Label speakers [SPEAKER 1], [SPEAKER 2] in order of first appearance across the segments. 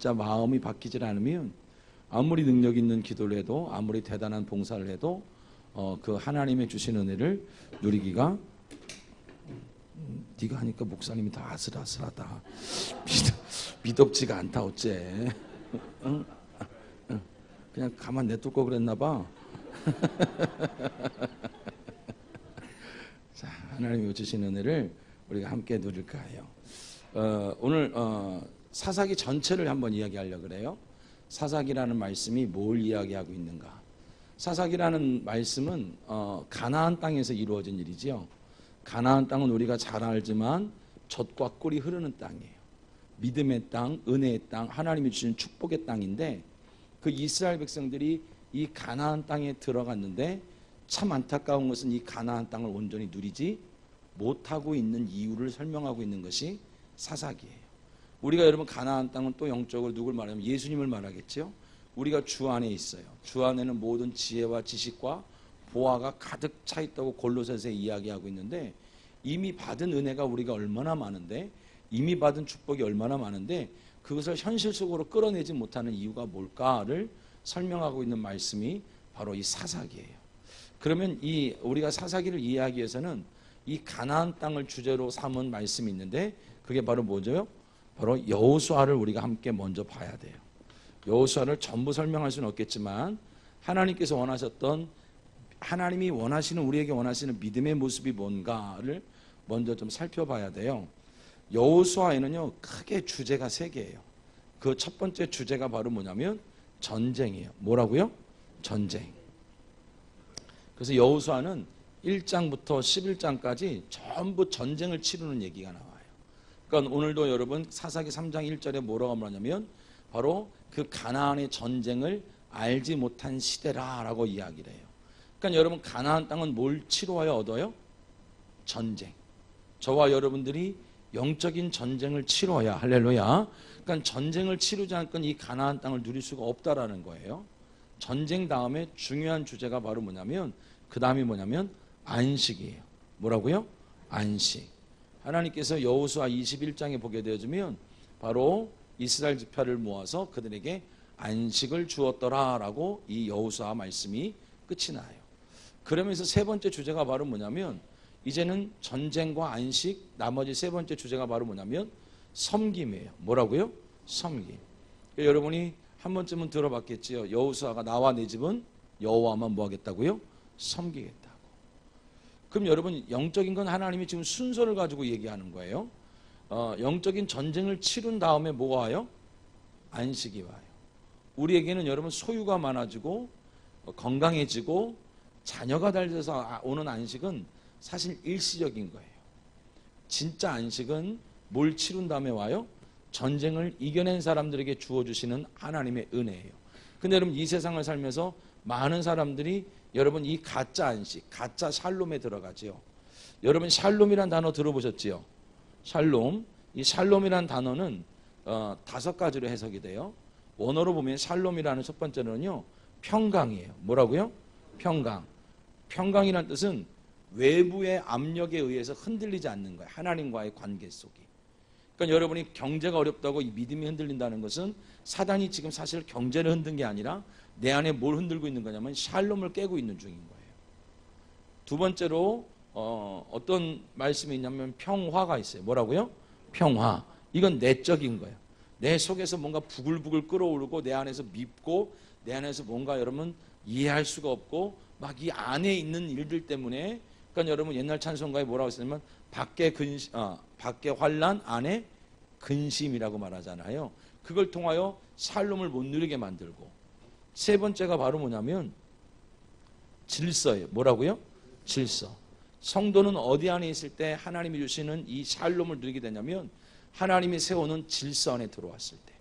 [SPEAKER 1] 진짜 마음이 바뀌질 않으면 아무리 능력 있는 기도를 해도 아무리 대단한 봉사를 해도 그 하나님의 주신 은혜를 누리기가 네가 하니까 목사님이 다 아슬아슬하다. 미덥지가 않다 어째. 응? 그냥 가만 냅둘 거 그랬나 봐. 자, 하나님이 주신 은혜를 우리가 함께 누릴까 해요. 오늘 사사기 전체를 한번 이야기하려고 그래요. 사사기라는 말씀이 뭘 이야기하고 있는가. 사사기라는 말씀은 가나안 땅에서 이루어진 일이지요. 가나안 땅은 우리가 잘 알지만 젖과 꿀이 흐르는 땅이에요. 믿음의 땅, 은혜의 땅, 하나님이 주신 축복의 땅인데 그 이스라엘 백성들이 이 가나안 땅에 들어갔는데 참 안타까운 것은 이 가나안 땅을 온전히 누리지 못하고 있는 이유를 설명하고 있는 것이 사사기예요. 우리가 여러분 가나안 땅은 또 영적으로 누굴 말하면 예수님을 말하겠죠. 우리가 주 안에 있어요. 주 안에는 모든 지혜와 지식과 보화가 가득 차 있다고 골로새서에 이야기하고 있는데 이미 받은 은혜가 우리가 얼마나 많은데 이미 받은 축복이 얼마나 많은데 그것을 현실 속으로 끌어내지 못하는 이유가 뭘까를 설명하고 있는 말씀이 바로 이 사사기예요. 그러면 이 우리가 사사기를 이해하기 위해서는 이 가나안 땅을 주제로 삼은 말씀이 있는데 그게 바로 뭐죠? 바로 여호수아를 우리가 함께 먼저 봐야 돼요. 여호수아를 전부 설명할 수는 없겠지만 하나님께서 원하셨던 하나님이 원하시는 우리에게 원하시는 믿음의 모습이 뭔가를 먼저 좀 살펴봐야 돼요. 여호수아에는요 크게 주제가 3개예요. 그 첫 번째 주제가 바로 뭐냐면 전쟁이에요. 뭐라고요? 전쟁. 그래서 여호수아는 1장부터 11장까지 전부 전쟁을 치르는 얘기가 나와요. 그러니까 오늘도 여러분 사사기 3장 1절에 뭐라고 말하냐면 바로 그 가나안의 전쟁을 알지 못한 시대라라고 이야기를 해요. 그러니까 여러분 가나안 땅은 뭘 치루하여 얻어요? 전쟁. 저와 여러분들이 영적인 전쟁을 치루어야 할렐루야. 그러니까 전쟁을 치르지 않고는 이 가나안 땅을 누릴 수가 없다라는 거예요. 전쟁 다음에 중요한 주제가 바로 뭐냐면 그 다음이 뭐냐면 안식이에요. 뭐라고요? 안식. 하나님께서 여호수아 21장에 보게 되어지면 바로 이스라엘 지파를 모아서 그들에게 안식을 주었더라라고 이 여호수아 말씀이 끝이 나요. 그러면서 세 번째 주제가 바로 뭐냐면 이제는 전쟁과 안식, 나머지 세 번째 주제가 바로 뭐냐면 섬김이에요. 뭐라고요? 섬김. 여러분이 한 번쯤은 들어봤겠지요. 여호수아가 나와 내 집은 여호와만 뭐 하겠다고요? 섬기겠다고. 그럼 여러분 영적인 건 하나님이 지금 순서를 가지고 얘기하는 거예요. 영적인 전쟁을 치른 다음에 뭐가 와요? 안식이 와요. 우리에게는 여러분 소유가 많아지고 건강해지고 자녀가 달려서 오는 안식은 사실 일시적인 거예요. 진짜 안식은 뭘 치른 다음에 와요? 전쟁을 이겨낸 사람들에게 주어주시는 하나님의 은혜예요. 근데 여러분 이 세상을 살면서 많은 사람들이 여러분 이 가짜 안식, 가짜 샬롬에 들어가지요. 여러분 샬롬이란 단어 들어보셨지요? 샬롬. 이 샬롬이란 단어는 5가지로 해석이 돼요. 원어로 보면 샬롬이라는 첫 번째는요 평강이에요. 뭐라고요? 평강. 평강이란 뜻은 외부의 압력에 의해서 흔들리지 않는 거예요. 하나님과의 관계 속이. 그러니까 여러분이 경제가 어렵다고 이 믿음이 흔들린다는 것은 사단이 지금 사실 경제를 흔든 게 아니라 내 안에 뭘 흔들고 있는 거냐면 샬롬을 깨고 있는 중인 거예요. 두 번째로 어떤 말씀이 있냐면 평화가 있어요. 뭐라고요? 평화. 이건 내적인 거예요. 내 속에서 뭔가 부글부글 끓어오르고 내 안에서 밉고 내 안에서 뭔가 여러분 이해할 수가 없고 막 이 안에 있는 일들 때문에 그러니까 여러분 옛날 찬송가에 뭐라고 했냐면 밖에 환난 안에 근심이라고 말하잖아요. 그걸 통하여 샬롬을 못 누리게 만들고 세 번째가 바로 뭐냐면 질서예요. 뭐라고요? 질서. 성도는 어디 안에 있을 때 하나님이 주시는 이 샬롬을 누리게 되냐면 하나님이 세우는 질서 안에 들어왔을 때.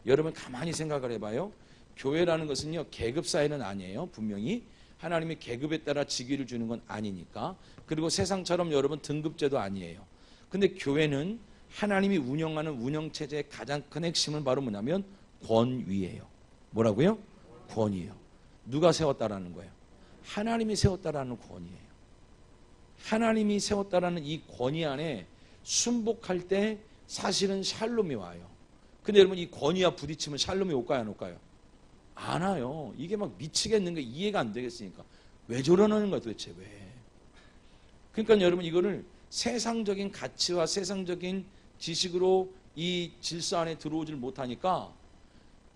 [SPEAKER 1] 여러분 가만히 생각을 해봐요. 교회라는 것은요 계급사회는 아니에요. 분명히 하나님이 계급에 따라 직위를 주는 건 아니니까. 그리고 세상처럼 여러분 등급제도 아니에요. 근데 교회는 하나님이 운영하는 운영체제의 가장 큰 핵심은 바로 뭐냐면 권위예요. 뭐라고요? 권위예요. 누가 세웠다라는 거예요? 하나님이 세웠다라는 권위예요. 하나님이 세웠다라는 이 권위 안에 순복할 때 사실은 샬롬이 와요. 근데 여러분 이 권위와 부딪히면 샬롬이 올까요 안 올까요? 안 와요. 이게 막 미치겠는 거 이해가 안 되겠으니까. 왜 저러는 거야 도대체 왜? 그러니까 여러분 이거를 세상적인 가치와 세상적인 지식으로 이 질서 안에 들어오질 못하니까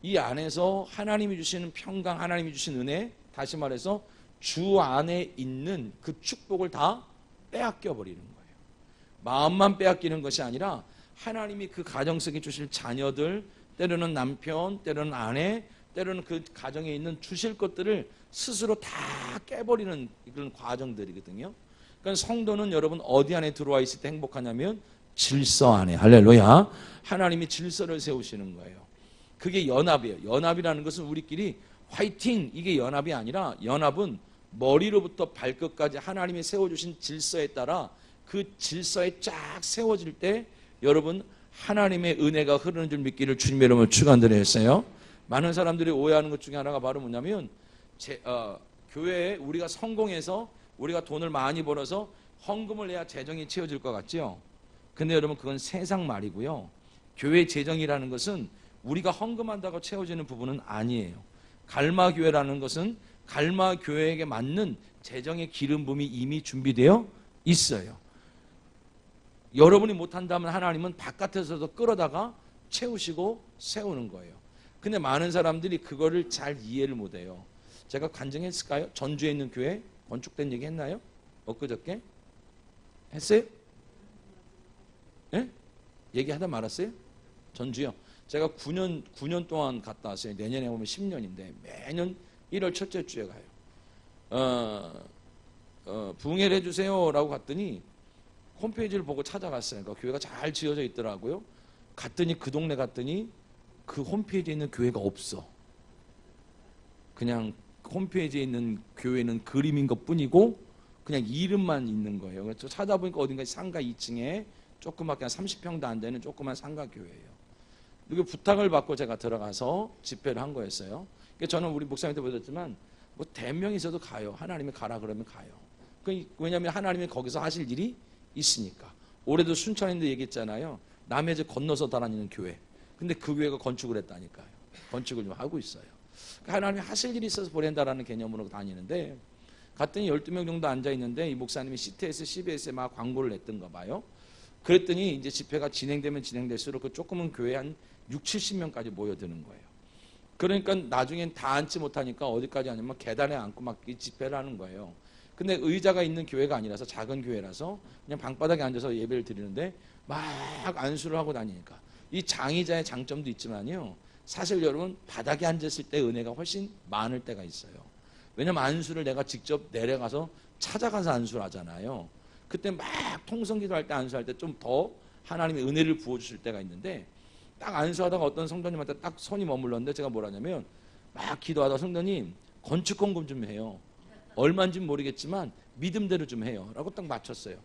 [SPEAKER 1] 이 안에서 하나님이 주시는 평강, 하나님이 주신 은혜, 다시 말해서 주 안에 있는 그 축복을 다 빼앗겨 버리는 거예요. 마음만 빼앗기는 것이 아니라 하나님이 그 가정 속에 주실 자녀들, 때로는 남편, 때로는 아내, 때로는 그 가정에 있는 주실 것들을 스스로 다 깨버리는 그런 과정들이거든요. 그러니까 성도는 여러분 어디 안에 들어와 있을 때 행복하냐면 질서 안에. 할렐루야. 하나님이 질서를 세우시는 거예요. 그게 연합이에요. 연합이라는 것은 우리끼리 화이팅 이게 연합이 아니라 연합은 머리로부터 발끝까지 하나님이 세워주신 질서에 따라 그 질서에 쫙 세워질 때 여러분 하나님의 은혜가 흐르는 줄 믿기를 주님의 이름으로 축원드렸어요. 많은 사람들이 오해하는 것 중에 하나가 바로 뭐냐면 교회에 우리가 성공해서 우리가 돈을 많이 벌어서 헌금을 내야 재정이 채워질 것 같죠. 근데 여러분 그건 세상 말이고요. 교회 재정이라는 것은 우리가 헌금한다고 채워지는 부분은 아니에요. 갈마교회라는 것은 갈마교회에게 맞는 재정의 기름 부음이 이미 준비되어 있어요. 여러분이 못한다면 하나님은 바깥에서도 끌어다가 채우시고 세우는 거예요. 근데 많은 사람들이 그거를 잘 이해를 못해요. 제가 간증했을까요? 전주에 있는 교회 건축된 얘기 했나요? 엊그저께? 했어요? 예? 얘기하다 말았어요? 전주요. 제가 9년 동안 갔다 왔어요. 내년에 오면 10년인데 매년 1월 첫째 주에 가요. 부흥회를 해주세요 라고 갔더니 홈페이지를 보고 찾아갔어요. 그러니까 교회가 잘 지어져 있더라고요. 갔더니 그 동네 갔더니 그 홈페이지에 있는 교회가 없어. 그냥 홈페이지에 있는 교회는 그림인 것 뿐이고 그냥 이름만 있는 거예요. 그래서 찾아보니까 어딘가 상가 2층에 조그맣게 한 30평도 안 되는 조그만 상가 교회예요. 이거 부탁을 받고 제가 들어가서 집회를 한 거였어요. 그러니까 저는 우리 목사님한테 보셨지만 뭐 대명이 있어도 가요. 하나님이 가라 그러면 가요. 왜냐하면 하나님이 거기서 하실 일이 있으니까. 올해도 순천인데 얘기했잖아요. 남의 집 건너서 다니는 교회. 근데 그 교회가 건축을 했다니까요. 건축을 좀 하고 있어요. 그러니까 하나님이 하실 일이 있어서 보낸다라는 개념으로 다니는데 갔더니 12명 정도 앉아있는데 이 목사님이 CTS, CBS에 막 광고를 냈던가 봐요. 그랬더니 이제 집회가 진행되면 진행될수록 그 조그만 교회에 한 6, 70명까지 모여드는 거예요. 그러니까 나중엔 다 앉지 못하니까 어디까지 하냐면 계단에 앉고 막 집회를 하는 거예요. 근데 의자가 있는 교회가 아니라서 작은 교회라서 그냥 방바닥에 앉아서 예배를 드리는데 막 안수를 하고 다니니까 이 장의자의 장점도 있지만요. 사실 여러분 바닥에 앉았을 때 은혜가 훨씬 많을 때가 있어요. 왜냐면 안수를 내가 직접 내려가서 찾아가서 안수를 하잖아요. 그때 막 통성기도 할 때 안수할 때 좀 더 하나님의 은혜를 부어주실 때가 있는데 딱 안수하다가 어떤 성도님한테 딱 손이 머물렀는데 제가 뭐라냐면 막 기도하다가 성도님 건축 헌금 좀 해요. 얼마인지는 모르겠지만 믿음대로 좀 해요 라고 딱 맞췄어요.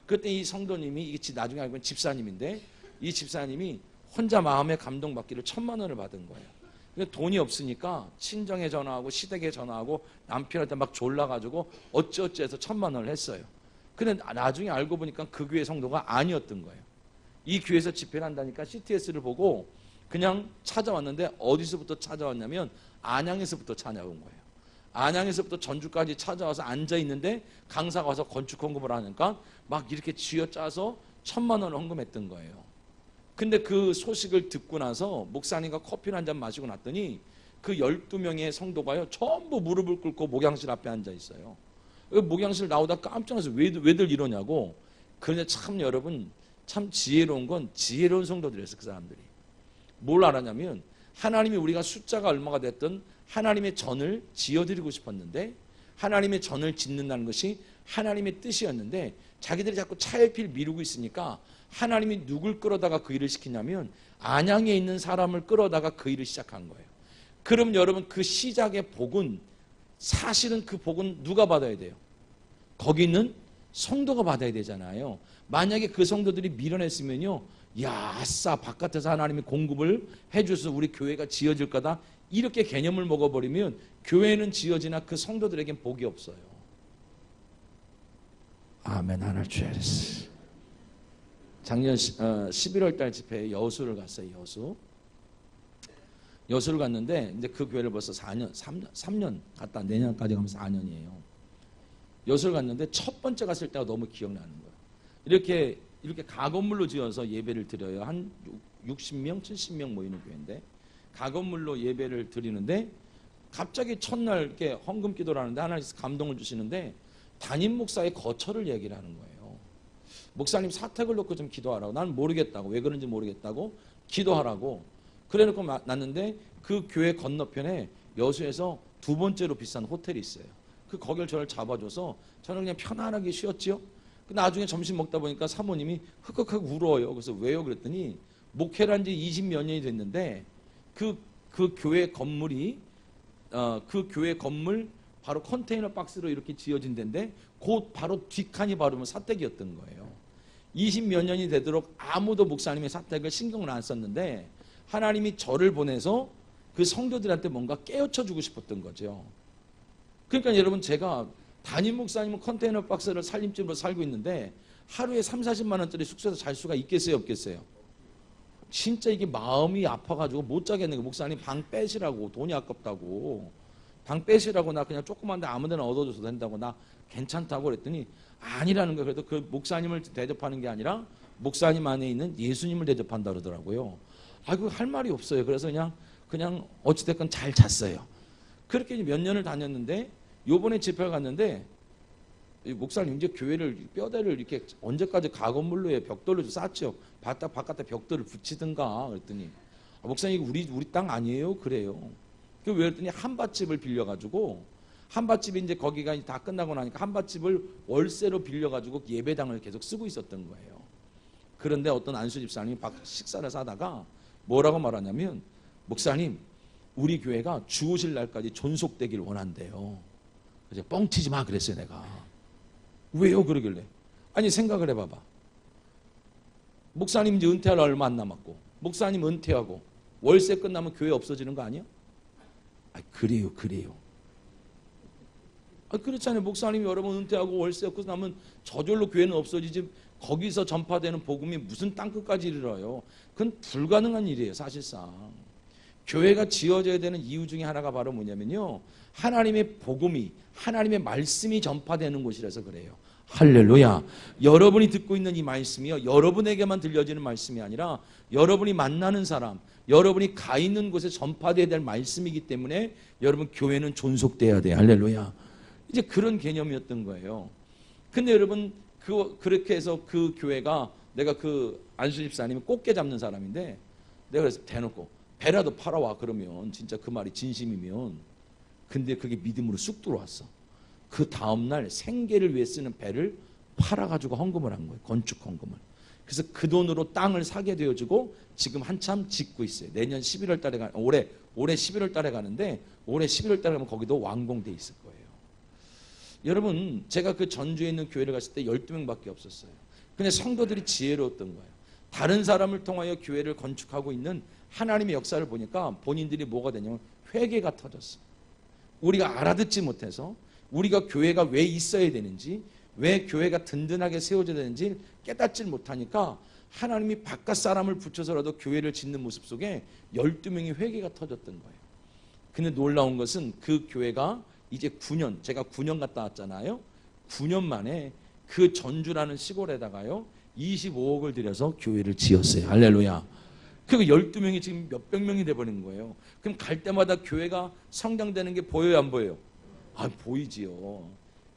[SPEAKER 1] 그때 이 성도님이 이게 나중에 알고 보면 집사님인데 이 집사님이 혼자 마음에 감동받기를 1,000만 원을 받은 거예요. 근데 돈이 없으니까 친정에 전화하고 시댁에 전화하고 남편한테 막 졸라가지고 어찌어찌해서 1,000만 원을 했어요. 근데 나중에 알고 보니까 그 교회 성도가 아니었던 거예요. 이 교회에서 집회를 한다니까 CTS를 보고 그냥 찾아왔는데 어디서부터 찾아왔냐면 안양에서부터 찾아온 거예요. 안양에서부터 전주까지 찾아와서 앉아있는데 강사가 와서 건축 헌금을 하니까 막 이렇게 쥐어짜서 1,000만 원을 헌금했던 거예요. 근데 그 소식을 듣고 나서 목사님과 커피를 한잔 마시고 났더니 그 12명의 성도가요 전부 무릎을 꿇고 목양실 앞에 앉아있어요. 목양실 나오다 깜짝 놀라서 왜들 이러냐고. 그런데 참 여러분 참 지혜로운 건 지혜로운 성도들이었어요. 그 사람들이 뭘 알았냐면 하나님이 우리가 숫자가 얼마가 됐든 하나님의 전을 지어드리고 싶었는데 하나님의 전을 짓는다는 것이 하나님의 뜻이었는데 자기들이 자꾸 차일피일 미루고 있으니까 하나님이 누굴 끌어다가 그 일을 시키냐면 안양에 있는 사람을 끌어다가 그 일을 시작한 거예요. 그럼 여러분 그 시작의 복은 사실은 그 복은 누가 받아야 돼요? 거기 있는 성도가 받아야 되잖아요. 만약에 그 성도들이 밀어냈으면요, 야, 아싸, 바깥에서 하나님이 공급을 해줘서 우리 교회가 지어질 거다. 이렇게 개념을 먹어버리면 교회는 지어지나 그 성도들에겐 복이 없어요. 아멘. 하나 주야겠어. 작년 11월 달 집회에 여수를 갔어요. 여수. 여수를 갔는데 이제 그 교회를 벌써 3년 갔다 내년까지 가면 4년이에요. 여수를 갔는데 첫 번째 갔을 때가 너무 기억나는 거예요. 이렇게 가건물로 지어서 예배를 드려요. 한 60명, 70명 모이는 교회인데 가건물로 예배를 드리는데 갑자기 첫날 이렇게 헌금 기도를 하는데 하나님께서 감동을 주시는데 담임 목사의 거처를 얘기를 하는 거예요. 목사님 사택을 놓고 좀 기도하라고. 나는 모르겠다고. 왜 그런지 모르겠다고. 기도하라고. 그래놓고 났는데 그 교회 건너편에 여수에서 두 번째로 비싼 호텔이 있어요. 거길 저를 잡아줘서 저는 그냥 편안하게 쉬었지요. 나중에 점심 먹다 보니까 사모님이 흑흑하고 울어요. 그래서 왜요? 그랬더니 목회를 한 지 20몇 년이 됐는데 그 교회 건물이 그 교회 건물 바로 컨테이너 박스로 이렇게 지어진 데인데 그 바로 뒷칸이 바로 사택이었던 거예요. 20몇 년이 되도록 아무도 목사님의 사택을 신경을 안 썼는데 하나님이 저를 보내서 그 성도들한테 뭔가 깨우쳐 주고 싶었던 거죠. 그러니까 여러분 제가 담임 목사님은 컨테이너 박스를 살림집으로 살고 있는데 하루에 3, 40만 원짜리 숙소에서 잘 수가 있겠어요? 없겠어요? 진짜 이게 마음이 아파가지고 못 자겠는 거예요. 목사님 방 빼시라고. 돈이 아깝다고. 방 빼시라고. 나 그냥 조그만데 아무데나 얻어줘도 된다고. 나 괜찮다고 그랬더니 아니라는 거예요. 그래도 그 목사님을 대접하는 게 아니라 목사님 안에 있는 예수님을 대접한다 그러더라고요. 아이고 할 말이 없어요. 그래서 그냥 어찌됐건 잘 잤어요. 그렇게 몇 년을 다녔는데 요번에 집회를 갔는데 목사님 이제 교회를 뼈대를 이렇게 언제까지 가건물로 해 벽돌로 쌓죠. 바깥에 벽돌을 붙이든가 그랬더니 목사님 이거 우리 땅 아니에요? 그래요. 그 왜 그랬더니 한밭집을 빌려가지고 한밭집이 이제 거기가 다 끝나고 나니까 한밭집을 월세로 빌려가지고 예배당을 계속 쓰고 있었던 거예요. 그런데 어떤 안수 집사님이 식사를 사다가 뭐라고 말하냐면 목사님 우리 교회가 죽으실 날까지 존속되길 원한대요. 그래서 뻥치지 마 그랬어요 내가. 왜요 그러길래. 아니 생각을 해봐봐. 목사님 이제 은퇴할 얼마 안 남았고 목사님 은퇴하고 월세 끝나면 교회 없어지는 거 아니야? 아 그래요. 그렇잖아요. 목사님이 여러 번 은퇴하고 월세 끝나면 저절로 교회는 없어지지 거기서 전파되는 복음이 무슨 땅끝까지 이르러요. 그건 불가능한 일이에요 사실상. 교회가 지어져야 되는 이유 중에 하나가 바로 뭐냐면요. 하나님의 복음이 하나님의 말씀이 전파되는 곳이라서 그래요. 할렐루야. 여러분이 듣고 있는 이 말씀이요. 여러분에게만 들려지는 말씀이 아니라 여러분이 만나는 사람, 여러분이 가 있는 곳에 전파되어야 될 말씀이기 때문에 여러분 교회는 존속돼야 돼요. 할렐루야. 이제 그런 개념이었던 거예요. 근데 여러분 그렇게 해서 그 교회가 내가 그 안수 집사님이 꽃게 잡는 사람인데 내가 그래서 대놓고 배라도 팔아와 그러면 진짜 그 말이 진심이면 근데 그게 믿음으로 쑥 들어왔어. 그 다음날 생계를 위해 쓰는 배를 팔아가지고 헌금을 한 거예요. 건축 헌금을. 그래서 그 돈으로 땅을 사게 되어지고 지금 한참 짓고 있어요. 내년 11월 달에 올해 11월 달에 가는데 올해 11월 달에 가면 거기도 완공돼 있을 거예요. 여러분 제가 그 전주에 있는 교회를 갔을 때 12명밖에 없었어요. 근데 성도들이 지혜로웠던 거예요. 다른 사람을 통하여 교회를 건축하고 있는 하나님의 역사를 보니까 본인들이 뭐가 되냐면 회개가 터졌어. 우리가 알아듣지 못해서 우리가 교회가 왜 있어야 되는지 왜 교회가 든든하게 세워져야 되는지 깨닫지 못하니까 하나님이 바깥 사람을 붙여서라도 교회를 짓는 모습 속에 12명이 회개가 터졌던 거예요. 근데 놀라운 것은 그 교회가 이제 9년, 제가 9년 갔다 왔잖아요. 9년 만에 그 전주라는 시골에다가요 25억을 들여서 교회를 지었어요. 할렐루야. 그 12명이 지금 몇백 명이 돼버린 거예요. 그럼 갈 때마다 교회가 성장되는 게 보여요 안 보여요? 아 보이지요.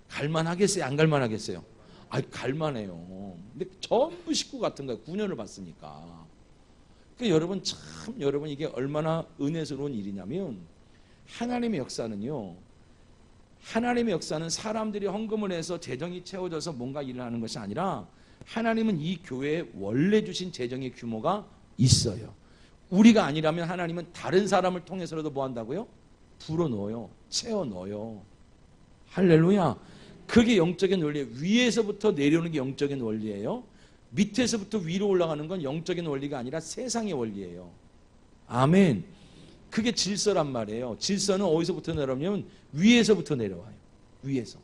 [SPEAKER 1] 갈만하겠어요 안 갈만하겠어요? 아 갈만해요. 근데 전부 식구 같은 거예요. 9년을 봤으니까. 그러니까 여러분 이게 얼마나 은혜스러운 일이냐면 하나님의 역사는요. 하나님의 역사는 사람들이 헌금을 해서 재정이 채워져서 뭔가 일을 하는 것이 아니라 하나님은 이 교회에 원래 주신 재정의 규모가 있어요. 우리가 아니라면 하나님은 다른 사람을 통해서라도 뭐 한다고요? 불어넣어요. 채워넣어요. 할렐루야. 그게 영적인 원리예요. 위에서부터 내려오는 게 영적인 원리예요. 밑에서부터 위로 올라가는 건 영적인 원리가 아니라 세상의 원리예요. 아멘. 그게 질서란 말이에요. 질서는 어디서부터 내려오냐면 위에서부터 내려와요. 위에서.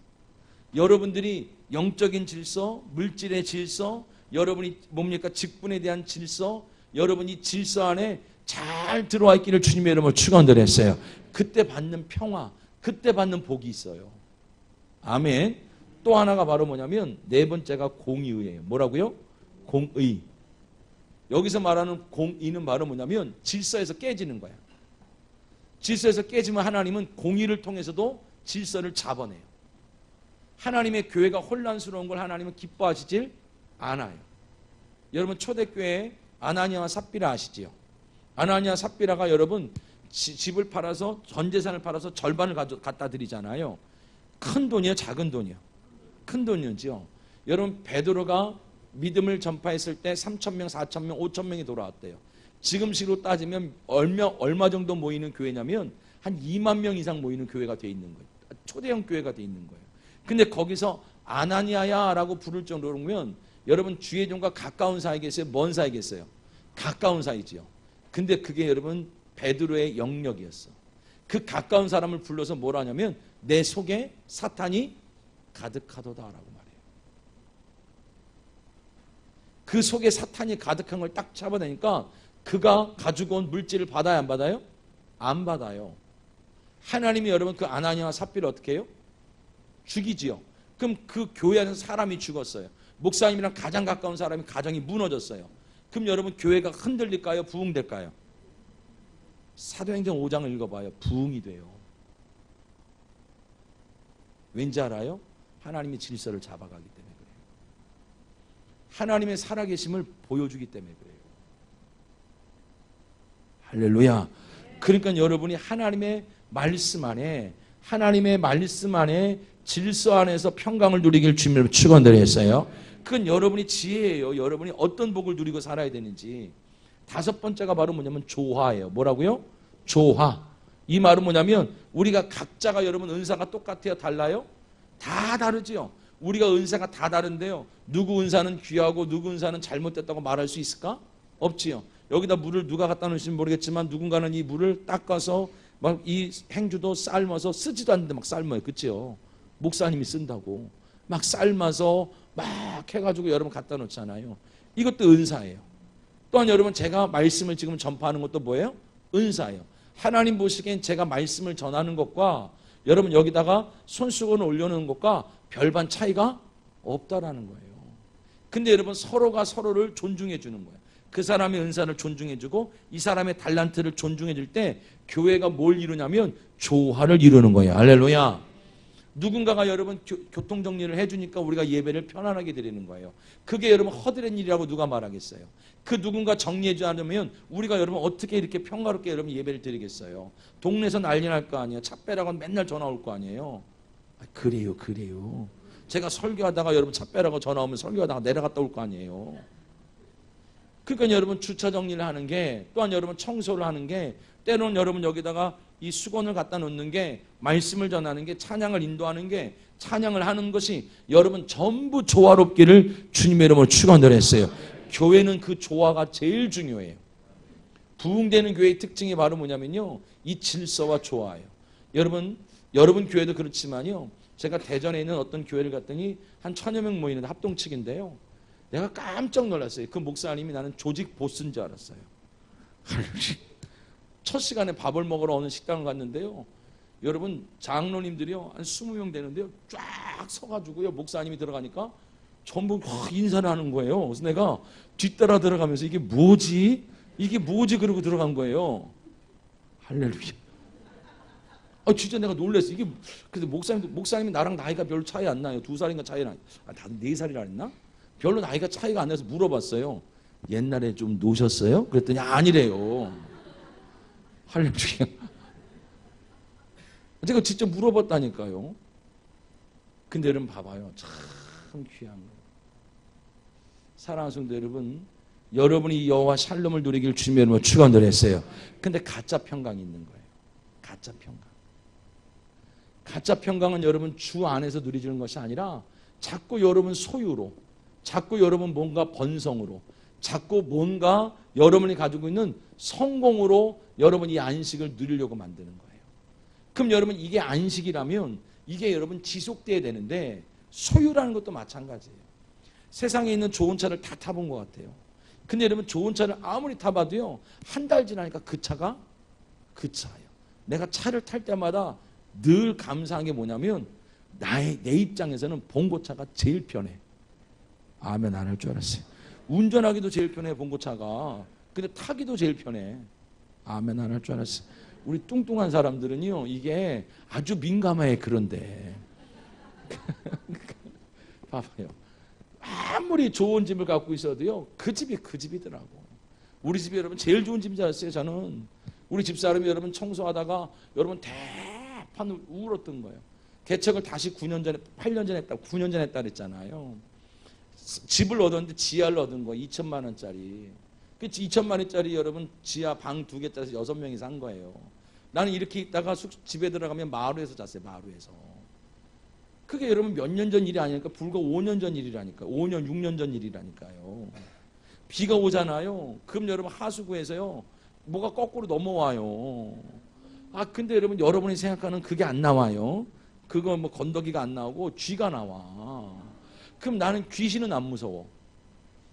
[SPEAKER 1] 여러분들이 영적인 질서, 물질의 질서, 여러분이 뭡니까? 직분에 대한 질서, 여러분이 질서 안에 잘 들어와 있기를 주님의 이름으로 축원드렸어요. 그때 받는 평화, 그때 받는 복이 있어요. 아멘. 또 하나가 바로 뭐냐면 네 번째가 공의예요. 뭐라고요? 공의. 여기서 말하는 공의는 바로 뭐냐면 질서에서 깨지는 거야. 질서에서 깨지면 하나님은 공의를 통해서도 질서를 잡아내요. 하나님의 교회가 혼란스러운 걸 하나님은 기뻐하시질 않아요. 여러분 초대교회에 아나니아와 삽비라 아시지요? 아나니아 삽비라가 여러분 집을 팔아서 전 재산을 팔아서 절반을 갖다 드리잖아요. 큰 돈이에요, 작은 돈이요? 큰 돈이죠. 여러분 베드로가 믿음을 전파했을 때 3,000명, 4,000명, 5,000명이 돌아왔대요. 지금식으로 따지면 얼마 정도 모이는 교회냐면 한 2만 명 이상 모이는 교회가 돼 있는 거예요. 초대형 교회가 돼 있는 거예요. 근데 거기서 아나니아야 라고 부를 정도로면 여러분 주의 종과 가까운 사이겠어요? 먼 사이겠어요? 가까운 사이지요. 근데 그게 여러분 베드로의 영역이었어. 그 가까운 사람을 불러서 뭐라 하냐면 내 속에 사탄이 가득하도다라고 말해요. 그 속에 사탄이 가득한 걸 딱 잡아내니까 그가 가지고 온 물질을 받아야 안 받아요? 안 받아요. 하나님이 여러분 그 아나니아와 삽비를 어떻게 해요? 죽이지요. 그럼 그 교회 안에서 사람이 죽었어요. 목사님이랑 가장 가까운 사람이 가정이 무너졌어요. 그럼 여러분 교회가 흔들릴까요? 부흥될까요? 사도행전 5장을 읽어봐요. 부흥이 돼요. 왠지 알아요? 하나님이 질서를 잡아가기 때문에 그래요. 하나님의 살아계심을 보여주기 때문에 그래요. 할렐루야. 그러니까 여러분이 하나님의 말씀 안에 질서 안에서 평강을 누리길 주님을 축원드렸어요. 그건 여러분이 지혜예요. 여러분이 어떤 복을 누리고 살아야 되는지. 다섯 번째가 바로 뭐냐면 조화예요. 뭐라고요? 조화. 이 말은 뭐냐면 우리가 각자가 여러분 은사가 똑같아요? 달라요? 다 다르지요. 우리가 은사가 다 다른데요. 누구 은사는 귀하고 누구 은사는 잘못됐다고 말할 수 있을까? 없지요. 여기다 물을 누가 갖다 놓으신지 모르겠지만 누군가는 이 물을 닦아서 막 이 행주도 삶아서 쓰지도 않는데 막 삶아요. 그렇죠? 목사님이 쓴다고 막 삶아서 막 해가지고 여러분 갖다 놓잖아요. 이것도 은사예요. 또한 여러분 제가 말씀을 지금 전파하는 것도 뭐예요? 은사예요. 하나님 보시기엔 제가 말씀을 전하는 것과 여러분 여기다가 손수건을 올려놓은 것과 별반 차이가 없다라는 거예요. 근데 여러분 서로가 서로를 존중해 주는 거예요. 그 사람의 은사를 존중해 주고 이 사람의 달란트를 존중해 줄 때 교회가 뭘 이루냐면 조화를 이루는 거예요. 할렐루야. 누군가가 여러분 교통정리를 해주니까 우리가 예배를 편안하게 드리는 거예요. 그게 여러분 허드렛 일이라고 누가 말하겠어요? 그 누군가 정리해 주려면 우리가 여러분 어떻게 이렇게 평화롭게 여러분 예배를 드리겠어요? 동네에서 난리 날 거 아니에요. 차 빼라고 맨날 전화 올 거 아니에요. 그래요. 제가 설교하다가 여러분 차 빼라고 전화 오면 설교하다가 내려갔다 올 거 아니에요. 그러니까 여러분 주차 정리를 하는 게 또한 여러분 청소를 하는 게 때로는 여러분 여기다가 이 수건을 갖다 놓는 게 말씀을 전하는 게 찬양을 인도하는 게 찬양을 하는 것이 여러분 전부 조화롭기를 주님의 이름으로 축원드렸어요. 교회는 그 조화가 제일 중요해요. 부흥되는 교회의 특징이 바로 뭐냐면요. 이 질서와 조화예요. 여러분 교회도 그렇지만요. 제가 대전에 있는 어떤 교회를 갔더니 한 1,000여 명 모이는 합동측인데요. 내가 깜짝 놀랐어요. 그 목사님이 나는 조직 보스인 줄 알았어요. 첫 시간에 밥을 먹으러 어느 식당을 갔는데요. 여러분 장로님들이요. 한 20명 되는데요. 쫙 서가지고요. 목사님이 들어가니까 전부 인사를 하는 거예요. 그래서 내가 뒤따라 들어가면서 이게 뭐지 그러고 들어간 거예요. 할렐루야. 진짜 내가 놀랐어. 이게 근데 목사님이 나랑 나이가 별로 차이 안 나요. 2살인가 차이 나요. 다들 4살이라 했나? 별로 나이가 차이가 안 나서 물어봤어요. 옛날에 좀 노셨어요? 그랬더니 아니래요. 할렐루야. 제가 직접 물어봤다니까요. 근데 여러분 봐봐요. 참 귀한 거예요. 사랑하는 성도 여러분, 여러분이 여호와 샬롬을 누리길 주님의 이름으로 축원드렸어요. 근데 가짜 평강이 있는 거예요. 가짜 평강. 가짜 평강은 여러분 주 안에서 누리지는 것이 아니라 자꾸 여러분 소유로, 자꾸 여러분 뭔가 번성으로, 자꾸 뭔가 여러분이 가지고 있는 성공으로 여러분 이 안식을 누리려고 만드는 거예요. 그럼 여러분 이게 안식이라면 이게 여러분 지속돼야 되는데 소유라는 것도 마찬가지예요. 세상에 있는 좋은 차를 다 타본 것 같아요. 근데 여러분 좋은 차를 아무리 타봐도요, 한 달 지나니까 그 차가 그 차예요. 내가 차를 탈 때마다 늘 감사한 게 뭐냐면 내 입장에서는 봉고차가 제일 편해. 아멘 안 할 줄 알았어요. 운전하기도 제일 편해 봉고차가. 근데 타기도 제일 편해. 아멘 안 할 줄 알았어요. 우리 뚱뚱한 사람들은요 이게 아주 민감해. 그런데 봐봐요. 아무리 좋은 집을 갖고 있어도요 그 집이 그 집이더라고. 우리 집이 여러분 제일 좋은 집인 줄 알았어요. 저는 우리 집사람이 여러분 청소하다가 여러분 대판 울었던 거예요. 개척을 다시 9년 전에 8년 전에 했다 9년 전에 했다 그랬잖아요. 집을 얻었는데 지하를 얻은 거 2천만 원짜리. 그 2천만 원짜리 여러분 지하 방 2개짜리 6명이 산 거예요. 나는 이렇게 있다가 집에 들어가면 마루에서 잤어요. 마루에서. 그게 여러분 몇 년 전 일이 아니니까 불과 5년 전 일이라니까. 5년 6년 전 일이라니까요. 비가 오잖아요. 그럼 여러분 하수구에서요 뭐가 거꾸로 넘어와요. 아 근데 여러분 여러분이 생각하는 그게 안 나와요. 그거 뭐 건더기가 안 나오고 쥐가 나와. 그럼 나는 귀신은 안 무서워.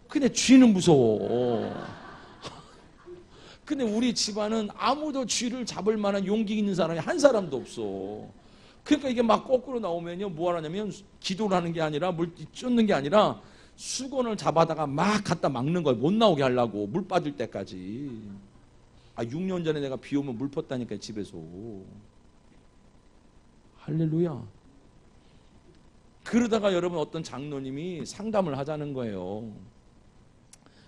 [SPEAKER 1] 근데 쥐는 무서워. 근데 우리 집안은 아무도 쥐를 잡을 만한 용기 있는 사람이 한 사람도 없어. 그러니까 이게 막 거꾸로 나오면요 뭐 하냐면 기도를 하는 게 아니라 물 쫓는 게 아니라 수건을 잡아다가 막 갖다 막는 거예요. 못 나오게 하려고 물 빠질 때까지. 아 6년 전에 내가 비 오면 물 펐다니까 집에서. 할렐루야. 그러다가 여러분 어떤 장로님이 상담을 하자는 거예요.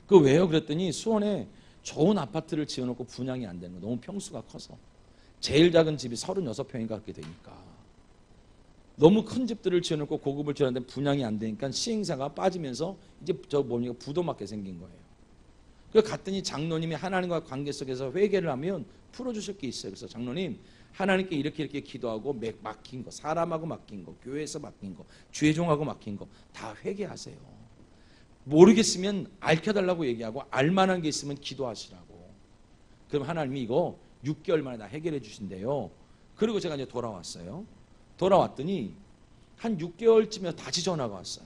[SPEAKER 1] 그 왜요? 그랬더니 수원에 좋은 아파트를 지어놓고 분양이 안 되는 거. 너무 평수가 커서. 제일 작은 집이 36평인가 그렇게 되니까. 너무 큰 집들을 지어놓고 고급을 지어놨는데 분양이 안 되니까 시행사가 빠지면서 이제 저 뭡니까 부도맞게 생긴 거예요. 그래서 갔더니 장로님이 하나님과 관계 속에서 회개를 하면 풀어주실 게 있어요. 그래서 장로님 하나님께 이렇게 기도하고 맡긴 거, 사람하고 맡긴 거, 교회에서 맡긴 거, 죄종하고 맡긴 거 다 회개하세요. 모르겠으면 알려달라고 얘기하고 알만한 게 있으면 기도하시라고. 그럼 하나님이 이거 6개월 만에 다 해결해 주신대요. 그리고 제가 이제 돌아왔어요. 돌아왔더니 한 6개월쯤에 다시 전화가 왔어요.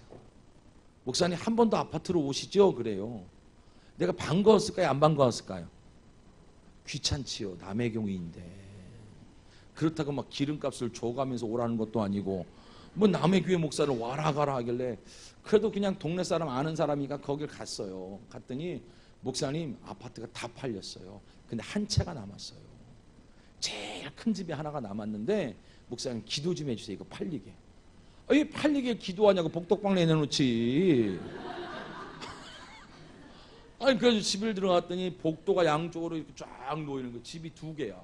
[SPEAKER 1] 목사님 한 번 더 아파트로 오시죠? 그래요. 내가 반가웠을까요? 안 반가웠을까요? 귀찮지요. 남의 경우인데. 그렇다고 막 기름값을 줘가면서 오라는 것도 아니고 뭐 남의 교회 목사를 와라 가라 하길래 그래도 그냥 동네 사람 아는 사람이니까 거길 갔어요. 갔더니 목사님 아파트가 다 팔렸어요. 근데 한 채가 남았어요. 제일 큰 집이 하나가 남았는데 목사님 기도 좀 해주세요. 이거 팔리게. 이 팔리게 기도하냐고 복덕방 내놓지. 아니 그래서 집을 들어갔더니 복도가 양쪽으로 이렇게 쫙 놓이는 거. 집이 2개야.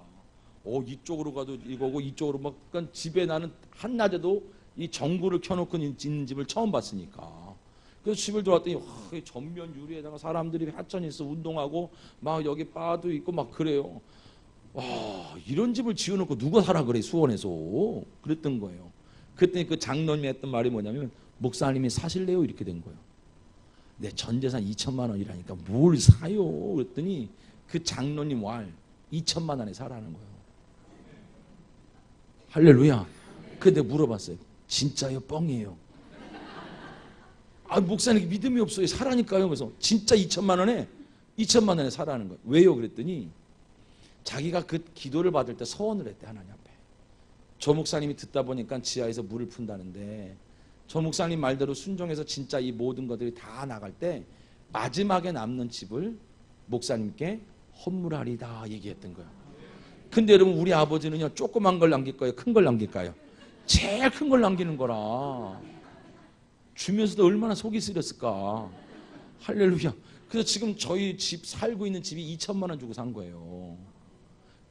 [SPEAKER 1] 이쪽으로 가도 이거고 이쪽으로 막 그러니까 집에 나는 한낮에도 이 전구를 켜놓고 있는 집을 처음 봤으니까. 그래서 집을 들어왔더니 와, 전면 유리에다가 사람들이 하천이 있어 운동하고 막 여기 바도 있고 막 그래요. 와 이런 집을 지어놓고 누가 살아 그래 수원에서. 그랬던 거예요. 그랬더니 그 장로님이 했던 말이 뭐냐면 목사님이 사실래요? 이렇게 된 거예요. 내 전재산 2천만 원이라니까 뭘 사요? 그랬더니 그 장로님 왈 2천만 원에 사라는 거예요. 할렐루야. 근데 물어봤어요. 진짜요? 뻥이에요? 아 목사님 믿음이 없어요. 사라니까요. 그래서 진짜 2천만 원에 사라는 거예요. 왜요? 그랬더니 자기가 그 기도를 받을 때 서원을 했대. 하나님 앞에. 저 목사님이 듣다 보니까 지하에서 물을 푼다는데 저 목사님 말대로 순종해서 진짜 이 모든 것들이 다 나갈 때 마지막에 남는 집을 목사님께 헌물하리다 얘기했던 거예요. 근데 여러분 우리 아버지는요 조그만 걸 남길 거예요? 큰 걸 남길까요? 제일 큰 걸 남기는 거라. 주면서도 얼마나 속이 쓰렸을까. 할렐루야. 그래서 지금 저희 집 살고 있는 집이 2천만 원 주고 산 거예요.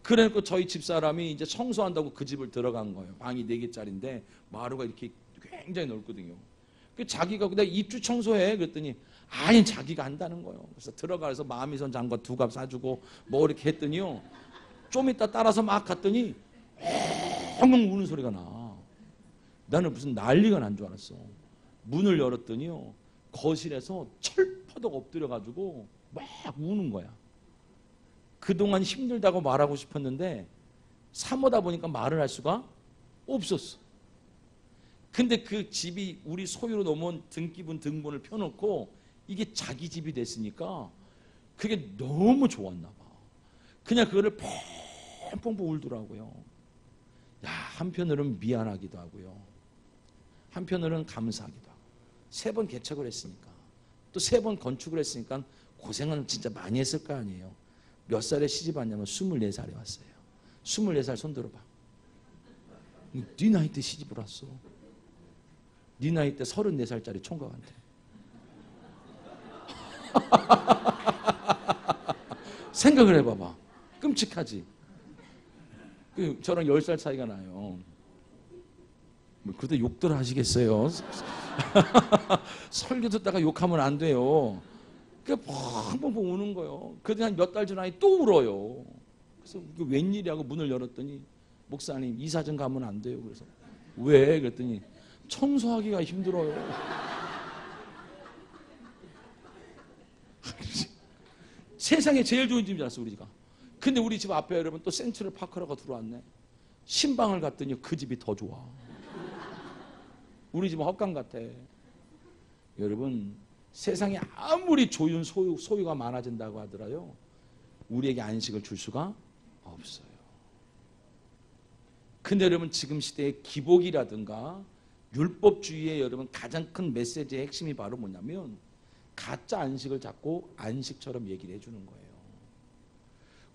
[SPEAKER 1] 그래서 저희 집사람이 이제 청소한다고 그 집을 들어간 거예요. 방이 4개짜리인데 마루가 이렇게 굉장히 넓거든요. 자기가 내가 입주 청소해 그랬더니 아니 자기가 한다는 거예요. 그래서 들어가서 마미선 장갑 2갑 사주고 뭐 이렇게 했더니요. 좀 이따 따라서 막 갔더니 엉엉 우는 소리가 나. 나는 무슨 난리가 난 줄 알았어. 문을 열었더니요. 거실에서 철퍼덕 엎드려가지고 막 우는 거야. 그동안 힘들다고 말하고 싶었는데 사모다 보니까 말을 할 수가 없었어. 근데 그 집이 우리 소유로 넘어온 등기분 등본을 펴놓고 이게 자기 집이 됐으니까 그게 너무 좋았나 봐. 그냥 그거를 펑펑 울더라고요. 야, 한편으로는 미안하기도 하고요. 한편으로는 감사하기도 하고. 3번 개척을 했으니까, 또 3번 건축을 했으니까 고생은 진짜 많이 했을 거 아니에요. 몇 살에 시집 왔냐면 24살에 왔어요. 24살 손 들어봐. 네 나이 때 시집을 왔어. 네 나이 때 34살짜리 총각한테. 생각을 해봐봐. 끔찍하지. 저랑 10살 차이가 나요. 그래도 욕들 하시겠어요. 설교 듣다가 욕하면 안 돼요. 펑펑펑 우는 거예요. 그래도 한 몇 달 지나니 또 울어요. 그래서 웬일이라고 문을 열었더니, 목사님 이사 좀 가면 안 돼요. 그래서 왜? 그랬더니 청소하기가 힘들어요. 세상에 제일 좋은 집인 줄 알았어, 우리 집가. 근데 우리 집 앞에 여러분 또 센트럴 파크라고 들어왔네. 신방을 갔더니 그 집이 더 좋아. 우리 집은 헛강 같아. 여러분, 세상에 아무리 좋은 소유가 많아진다고 하더라도 우리에게 안식을 줄 수가 없어요. 근데 여러분, 지금 시대의 기복이라든가 율법주의의 여러분 가장 큰 메시지의 핵심이 바로 뭐냐면, 가짜 안식을 잡고 안식처럼 얘기를 해주는 거예요.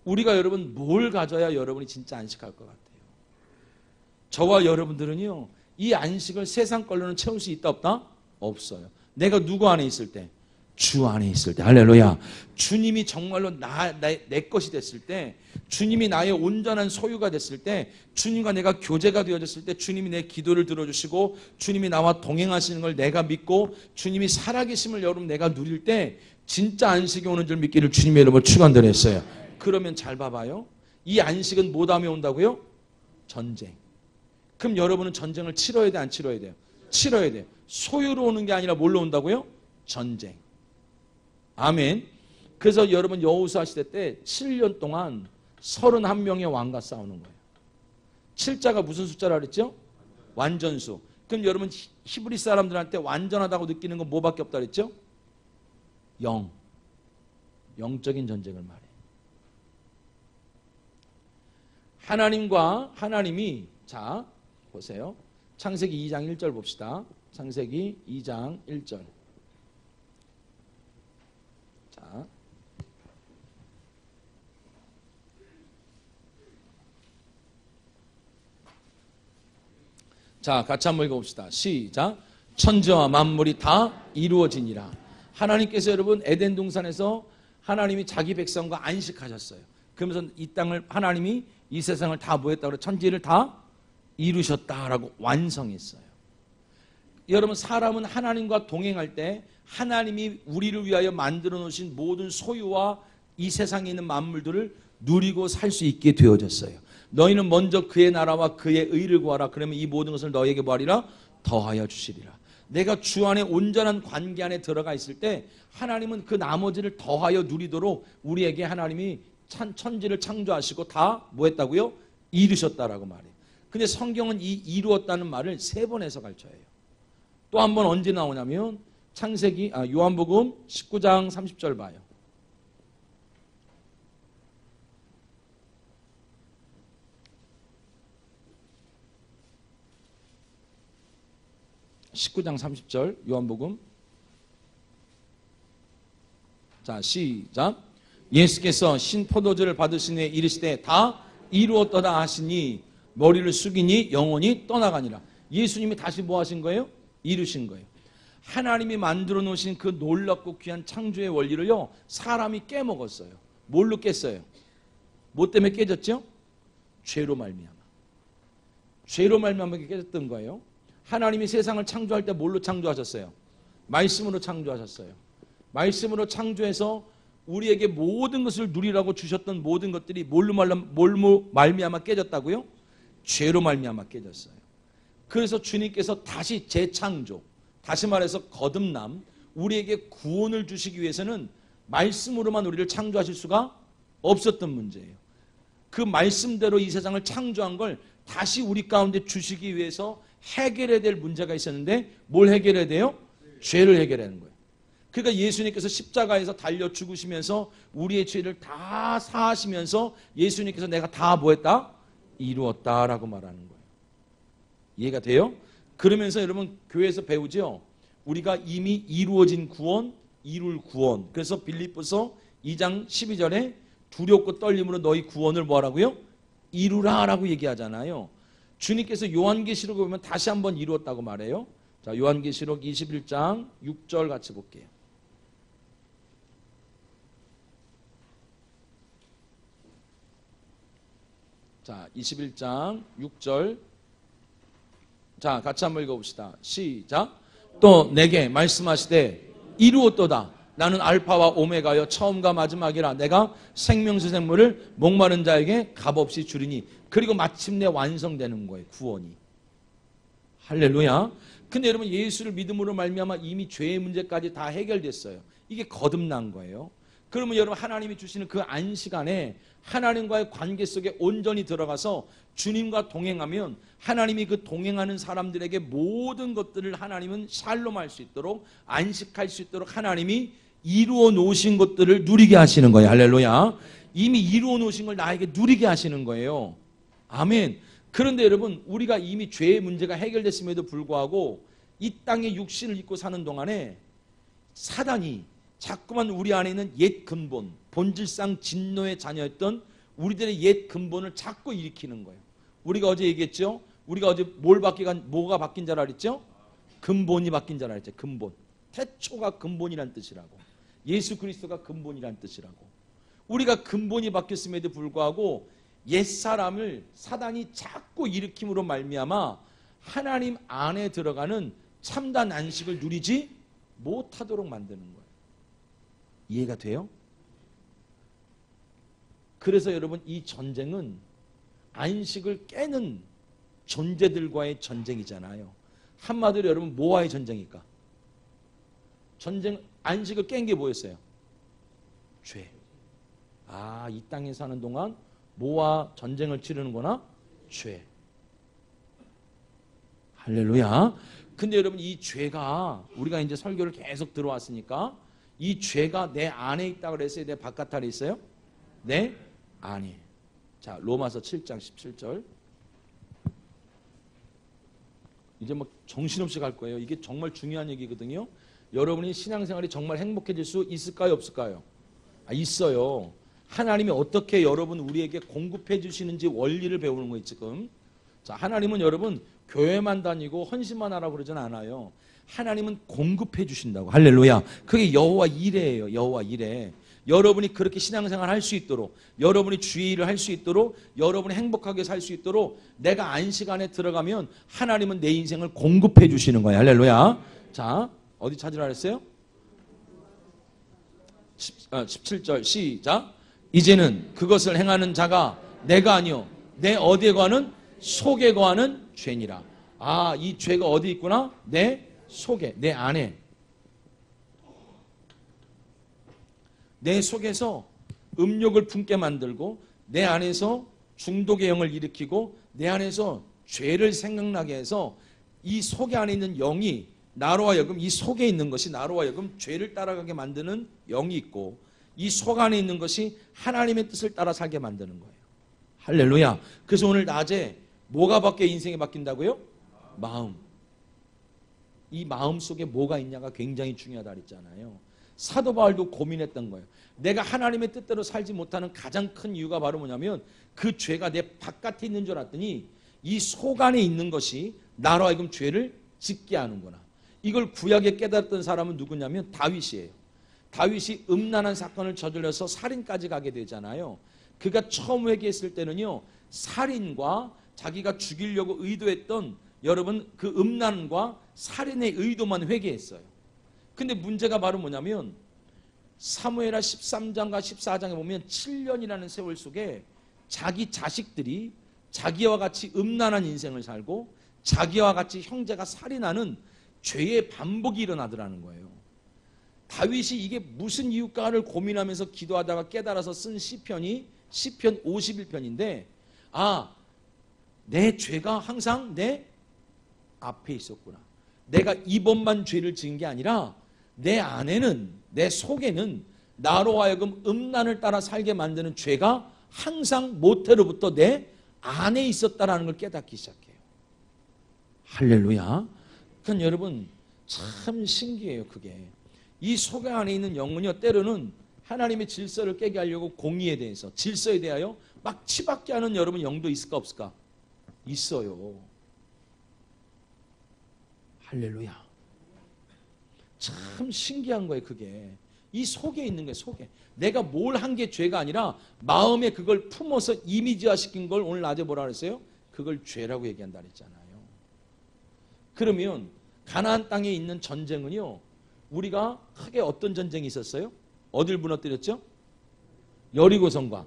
[SPEAKER 1] 우리가 여러분 뭘 가져야 여러분이 진짜 안식할 것 같아요? 저와 여러분들은요, 이 안식을 세상 걸로는 채울 수 있다 없다? 없어요. 내가 누구 안에 있을 때? 주 안에 있을 때. 할렐루야. 주님이 정말로 내 것이 됐을 때, 주님이 나의 온전한 소유가 됐을 때, 주님과 내가 교제가 되어졌을 때, 주님이 내 기도를 들어주시고 주님이 나와 동행하시는 걸 내가 믿고 주님이 살아계심을 여러분 내가 누릴 때 진짜 안식이 오는 줄 믿기를 주님의 이름으로 축원드렸어요. 그러면 잘 봐봐요. 이 안식은 뭐 다음에 온다고요? 전쟁. 그럼 여러분은 전쟁을 치러야 돼, 안 치러야 돼요? 치러야 돼요. 소유로 오는 게 아니라 뭘로 온다고요? 전쟁. 아멘. 그래서 여러분 여호수아 시대 때 7년 동안 31명의 왕과 싸우는 거예요. 7자가 무슨 숫자라 그랬죠? 완전수. 그럼 여러분 히브리 사람들한테 완전하다고 느끼는 건 뭐밖에 없다 그랬죠? 영적인 전쟁을 말해. 하나님이, 자 보세요. 창세기 2장 1절 봅시다. 창세기 2장 1절. 자, 같이 한번 읽어봅시다. 시작. 천지와 만물이 다 이루어지니라. 하나님께서 여러분 에덴 동산에서 하나님이 자기 백성과 안식하셨어요. 그러면서 이 땅을 하나님이 이 세상을 다 뭐했다고 그래? 천지를 다 이루셨다라고 완성했어요. 여러분, 사람은 하나님과 동행할 때 하나님이 우리를 위하여 만들어 놓으신 모든 소유와 이 세상에 있는 만물들을 누리고 살 수 있게 되어졌어요. 너희는 먼저 그의 나라와 그의 의를 구하라. 그러면 이 모든 것을 너희에게 뭐하리라? 더하여 주시리라. 내가 주 안에 온전한 관계 안에 들어가 있을 때 하나님은 그 나머지를 더하여 누리도록 우리에게 하나님이 천지를 창조하시고 다 뭐했다고요? 이루셨다라고 말해요. 근데 성경은 이 이루었다는 말을 3번 해서 가르쳐요. 또 한 번 언제 나오냐면 요한복음 19장 30절 봐요. 19장 30절 요한복음. 자, 시작. 예수께서 신포도주를 받으신 후에 이르시되 다 이루었도다 하시니 머리를 숙이니 영혼이 떠나가니라. 예수님이 다시 뭐 하신 거예요? 이루신 거예요. 하나님이 만들어 놓으신 그 놀랍고 귀한 창조의 원리를요, 사람이 깨먹었어요. 뭘로 깼어요? 뭐 때문에 깨졌죠? 죄로 말미암아. 죄로 말미암아 깨졌던 거예요. 하나님이 세상을 창조할 때 뭘로 창조하셨어요? 말씀으로 창조하셨어요. 말씀으로 창조해서 우리에게 모든 것을 누리라고 주셨던 모든 것들이 뭘로 말미암아 깨졌다고요? 죄로 말미암아 깨졌어요. 그래서 주님께서 다시 재창조, 다시 말해서 거듭남, 우리에게 구원을 주시기 위해서는 말씀으로만 우리를 창조하실 수가 없었던 문제예요. 그 말씀대로 이 세상을 창조한 걸 다시 우리 가운데 주시기 위해서 해결해야 될 문제가 있었는데 뭘 해결해야 돼요? 죄를 해결하는 거예요. 그러니까 예수님께서 십자가에서 달려 죽으시면서 우리의 죄를 다 사하시면서 예수님께서 내가 다 뭐했다? 이루었다라고 말하는 거예요. 이해가 돼요? 그러면서 여러분 교회에서 배우죠. 우리가 이미 이루어진 구원, 이룰 구원. 그래서 빌립보서 2장 12절에 두렵고 떨림으로 너희 구원을 뭐하라고요? 이루라라고 얘기하잖아요. 주님께서 요한계시록을 보면 다시 한번 이루었다고 말해요. 자, 요한계시록 21장 6절 같이 볼게요. 자, 21장 6절. 자, 같이 한번 읽어봅시다. 시작. 또 내게 말씀하시되 이루었도다. 나는 알파와 오메가여 처음과 마지막이라. 내가 생명수 생물을 목마른 자에게 값없이 주리니. 그리고 마침내 완성되는 거예요. 구원이. 할렐루야. 근데 여러분 예수를 믿음으로 말미암아 이미 죄의 문제까지 다 해결됐어요. 이게 거듭난 거예요. 그러면 여러분 하나님이 주시는 그 안식안에 하나님과의 관계 속에 온전히 들어가서 주님과 동행하면 하나님이 그 동행하는 사람들에게 모든 것들을 하나님은 샬롬할 수 있도록 안식할 수 있도록 하나님이 이루어 놓으신 것들을 누리게 하시는 거예요. 할렐루야. 이미 이루어 놓으신 걸 나에게 누리게 하시는 거예요. 아멘. 그런데 여러분 우리가 이미 죄의 문제가 해결됐음에도 불구하고 이 땅에 육신을 입고 사는 동안에 사단이 자꾸만 우리 안에 있는 옛 근본, 본질상 진노의 자녀였던 우리들의 옛 근본을 자꾸 일으키는 거예요. 우리가 어제 얘기했죠? 우리가 어제 뭐가 바뀐 줄 알았죠? 근본이 바뀐 줄 알았죠? 근본. 태초가 근본이란 뜻이라고. 예수 그리스도가 근본이란 뜻이라고. 우리가 근본이 바뀌었음에도 불구하고 옛사람을 사단이 자꾸 일으킴으로 말미암아 하나님 안에 들어가는 참된 안식을 누리지 못하도록 만드는 거예요. 이해가 돼요? 그래서 여러분 이 전쟁은 안식을 깨는 존재들과의 전쟁이잖아요. 한마디로 여러분 뭐와의 전쟁일까? 안식을 깬 게 뭐였어요? 죄. 아, 이 땅에 사는 동안 뭐와 전쟁을 치르는구나? 죄. 할렐루야. 근데 여러분 이 죄가 우리가 이제 설교를 계속 들어왔으니까 이 죄가 내 안에 있다고 그랬어요? 내 바깥에 있어요? 내 안에. 자, 로마서 7장 17절. 이제 뭐 정신없이 갈 거예요. 이게 정말 중요한 얘기거든요. 여러분이 신앙생활이 정말 행복해질 수 있을까요? 없을까요? 있어요. 하나님이 어떻게 여러분 우리에게 공급해 주시는지 원리를 배우는 거예요 지금. 자, 하나님은 여러분 교회만 다니고 헌신만 하라고 그러진 않아요. 하나님은 공급해 주신다고. 할렐루야. 그게 여호와 이레예요. 여호와 이레. 여러분이 그렇게 신앙생활 할 수 있도록, 여러분이 주의 일을 할 수 있도록, 여러분이 행복하게 살 수 있도록 내가 안식 안에 들어가면 하나님은 내 인생을 공급해 주시는 거예요. 할렐루야. 자, 어디 찾으라 그랬어요? 17절 시작. 이제는 그것을 행하는 자가 내가 아니요 내 어디에 거하는 속에 거하는 죄니라. 아, 이 죄가 어디 있구나? 내 속에, 내 안에. 내 속에서 음욕을 품게 만들고 내 안에서 중독의 영을 일으키고 내 안에서 죄를 생각나게 해서 이 속에 안에 있는 영이 나로 하여금, 이 속에 있는 것이 나로 하여금 죄를 따라가게 만드는 영이 있고 이 속 안에 있는 것이 하나님의 뜻을 따라 살게 만드는 거예요. 할렐루야. 그래서 오늘 낮에 뭐가 바뀌어 인생이 바뀐다고요? 마음. 이 마음 속에 뭐가 있냐가 굉장히 중요하다 그랬잖아요. 사도 바울도 고민했던 거예요. 내가 하나님의 뜻대로 살지 못하는 가장 큰 이유가 바로 뭐냐면 그 죄가 내 바깥에 있는 줄 알았더니 이 속 안에 있는 것이 나로 하여금 죄를 짓게 하는구나. 이걸 구약에 깨달았던 사람은 누구냐면 다윗이에요. 다윗이 음란한 사건을 저질러서 살인까지 가게 되잖아요. 그가 처음 회개했을 때는요, 살인과 자기가 죽이려고 의도했던 여러분 그 음란과 살인의 의도만 회개했어요. 근데 문제가 바로 뭐냐면 사무엘하 13장과 14장에 보면 7년이라는 세월 속에 자기 자식들이 자기와 같이 음란한 인생을 살고 자기와 같이 형제가 살인하는 죄의 반복이 일어나더라는 거예요. 다윗이 이게 무슨 이유일까를 고민하면서 기도하다가 깨달아서 쓴 시편이 시편 51편인데 아, 내 죄가 항상 내 앞에 있었구나. 내가 이번만 죄를 지은 게 아니라 내 안에는, 내 속에는 나로 하여금 음란을 따라 살게 만드는 죄가 항상 모태로부터 내 안에 있었다는 걸 깨닫기 시작해요. 할렐루야. 그러니까 여러분 참 신기해요. 그게 이 속 안에 있는 영은요, 때로는 하나님의 질서를 깨게 하려고 공의에 대해서, 질서에 대하여 막 치받게 하는 여러분 영도 있을까 없을까? 있어요. 할렐루야. 참 신기한 거예요. 그게 이 속에 있는 거예요. 속에 내가 뭘 한 게 죄가 아니라 마음에 그걸 품어서 이미지화 시킨 걸 오늘 낮에 뭐라 그랬어요? 그걸 죄라고 얘기한다 그랬잖아요. 그러면 가나안 땅에 있는 전쟁은요, 우리가 크게 어떤 전쟁이 있었어요? 어딜 무너뜨렸죠? 여리고성과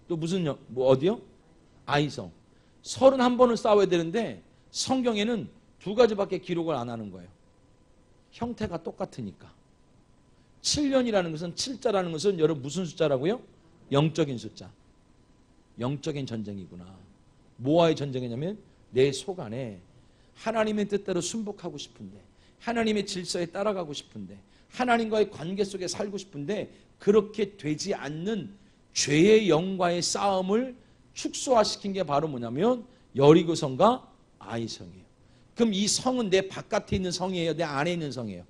[SPEAKER 1] 또 무슨 뭐 어디요? 아이성. 31번을 싸워야 되는데 성경에는 2가지밖에 기록을 안 하는 거예요. 형태가 똑같으니까. 7년이라는 것은, 7자라는 것은 여러분 무슨 숫자라고요? 영적인 숫자. 영적인 전쟁이구나. 뭐와의 전쟁이냐면 내 속 안에 하나님의 뜻대로 순복하고 싶은데, 하나님의 질서에 따라가고 싶은데, 하나님과의 관계 속에 살고 싶은데 그렇게 되지 않는 죄의 영과의 싸움을 축소화시킨 게 바로 뭐냐면 여리고성과 아이성이에요. 그럼 이 성은 내 바깥에 있는 성이에요? 내 안에 있는 성이에요?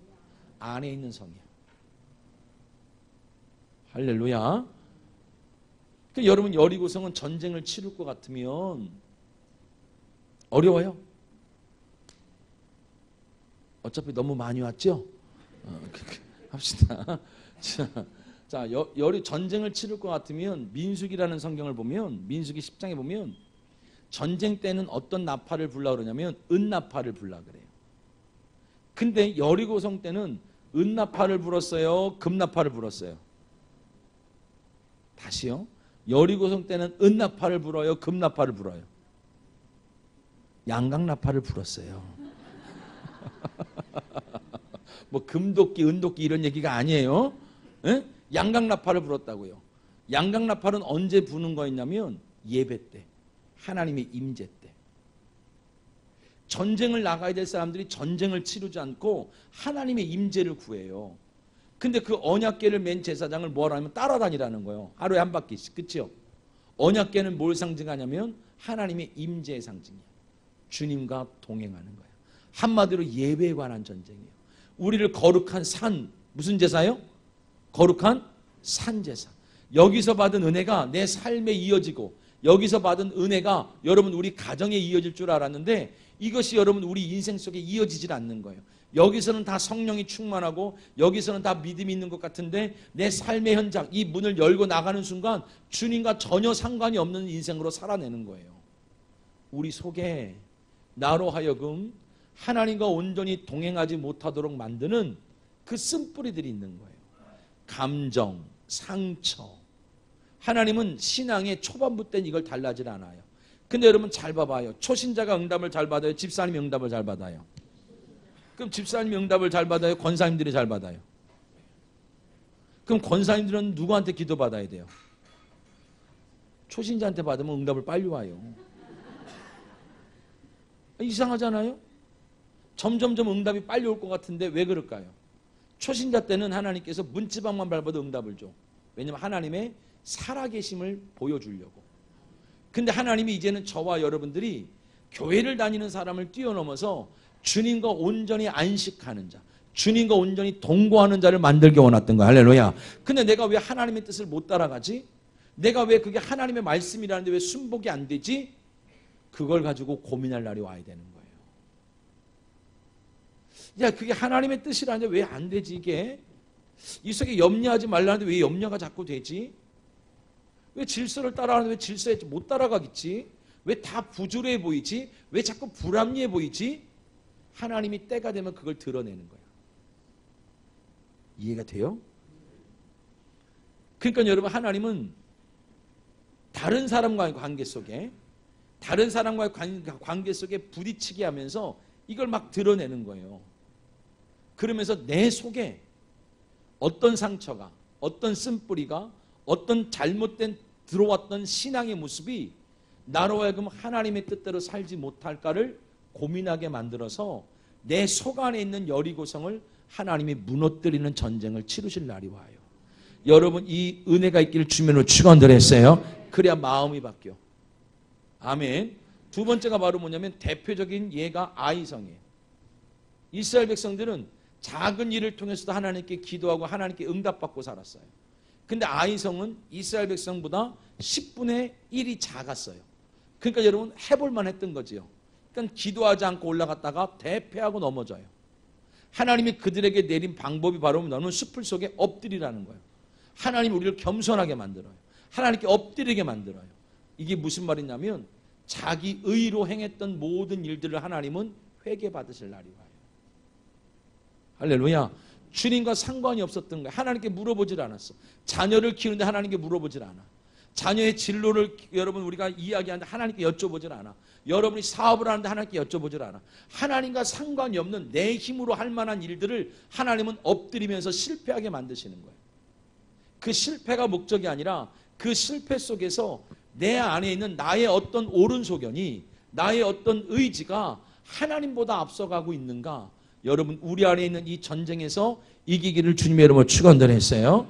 [SPEAKER 1] 안에 있는 성이에요. 할렐루야. 그러니까 여러분 여리고성은 전쟁을 치를 것 같으면 어려워요. 어차피 너무 많이 왔죠? 합시다. 자, 전쟁을 치를 것 같으면 민수기라는 성경을 보면, 민수기 10장에 보면 전쟁 때는 어떤 나팔을 불라 그러냐면 은나팔을 불라 그래요. 근데 여리고성 때는 은나팔을 불었어요? 금나팔을 불었어요? 다시요. 여리고성 때는 은나팔을 불어요? 금나팔을 불어요? 양강나팔을 불었어요. 뭐 금도끼, 은도끼 이런 얘기가 아니에요. 에? 양강나팔을 불었다고요. 양강나팔은 언제 부는 거였냐면 예배 때, 하나님의 임재 때. 전쟁을 나가야 될 사람들이 전쟁을 치르지 않고 하나님의 임재를 구해요. 근데 그 언약궤를 맨 제사장을 뭐라 하면 따라다니라는 거예요. 하루에 한 바퀴씩. 그렇죠? 언약궤는 뭘 상징하냐면 하나님의 임재의 상징이에요. 주님과 동행하는 거예요. 한마디로 예배에 관한 전쟁이에요. 우리를 거룩한 산, 무슨 제사요? 거룩한 산제사. 여기서 받은 은혜가 내 삶에 이어지고, 여기서 받은 은혜가 여러분 우리 가정에 이어질 줄 알았는데 이것이 여러분 우리 인생 속에 이어지질 않는 거예요. 여기서는 다 성령이 충만하고 여기서는 다 믿음이 있는 것 같은데 내 삶의 현장, 이 문을 열고 나가는 순간 주님과 전혀 상관이 없는 인생으로 살아내는 거예요. 우리 속에 나로 하여금 하나님과 온전히 동행하지 못하도록 만드는 그 쓴뿌리들이 있는 거예요. 감정, 상처. 하나님은 신앙의 초반부 때는 이걸 달라질 않아요. 근데 여러분 잘 봐봐요. 초신자가 응답을 잘 받아요? 집사님이 응답을 잘 받아요? 그럼 집사님이 응답을 잘 받아요? 권사님들이 잘 받아요? 그럼 권사님들은 누구한테 기도 받아야 돼요? 초신자한테 받으면 응답을 빨리 와요. 이상하잖아요? 점점점 응답이 빨리 올 것 같은데 왜 그럴까요? 초신자 때는 하나님께서 문지방만 밟아도 응답을 줘. 왜냐하면 하나님의 살아계심을 보여주려고. 근데 하나님이 이제는 저와 여러분들이 교회를 다니는 사람을 뛰어넘어서 주님과 온전히 안식하는 자, 주님과 온전히 동거하는 자를 만들기 원했던 거야. 할렐루야. 근데 내가 왜 하나님의 뜻을 못 따라가지? 내가 왜 그게 하나님의 말씀이라는데 왜 순복이 안 되지? 그걸 가지고 고민할 날이 와야 되는 거예요. 야, 그게 하나님의 뜻이라는데 왜 안 되지 이게? 이 속에 염려하지 말라는데 왜 염려가 자꾸 되지? 왜 질서를 따라하는데 왜 질서에 못 따라가겠지? 왜 다 부조리해 보이지? 왜 자꾸 불합리해 보이지? 하나님이 때가 되면 그걸 드러내는 거야. 이해가 돼요? 그러니까 여러분 하나님은 다른 사람과의 관계 속에 부딪히게 하면서 이걸 막 드러내는 거예요. 그러면서 내 속에 어떤 상처가, 어떤 쓴뿌리가, 어떤 잘못된 들어왔던 신앙의 모습이 나로 하여금 하나님의 뜻대로 살지 못할까를 고민하게 만들어서 내 속 안에 있는 여리고성을 하나님이 무너뜨리는 전쟁을 치르실 날이 와요. 여러분 이 은혜가 있기를 주님으로 축원드렸어요. 그래야 마음이 바뀌어. 아멘. 두 번째가 바로 뭐냐면 대표적인 예가 아이성이에요. 이스라엘 백성들은 작은 일을 통해서도 하나님께 기도하고 하나님께 응답받고 살았어요. 근데 아이성은 이스라엘 백성보다 10분의 1이 작았어요. 그러니까 여러분 해볼만 했던 거지요. 그러니까 기도하지 않고 올라갔다가 대패하고 넘어져요. 하나님이 그들에게 내린 방법이 바로 너는 숲을 속에 엎드리라는 거예요. 하나님이 우리를 겸손하게 만들어요. 하나님께 엎드리게 만들어요. 이게 무슨 말이냐면 자기 의로 행했던 모든 일들을 하나님은 회개받으실 날이 와요. 할렐루야. 주님과 상관이 없었던 거예요. 하나님께 물어보질 않았어. 자녀를 키우는데 하나님께 물어보질 않아. 자녀의 진로를 여러분 우리가 이야기하는데 하나님께 여쭤보질 않아. 여러분이 사업을 하는데 하나님께 여쭤보질 않아. 하나님과 상관이 없는 내 힘으로 할 만한 일들을 하나님은 엎드리면서 실패하게 만드시는 거예요. 그 실패가 목적이 아니라 그 실패 속에서 내 안에 있는 나의 어떤 오른소견이, 나의 어떤 의지가 하나님보다 앞서가고 있는가. 여러분 우리 안에 있는 이 전쟁에서 이기기를 주님의 이름으로 축원드렸어요.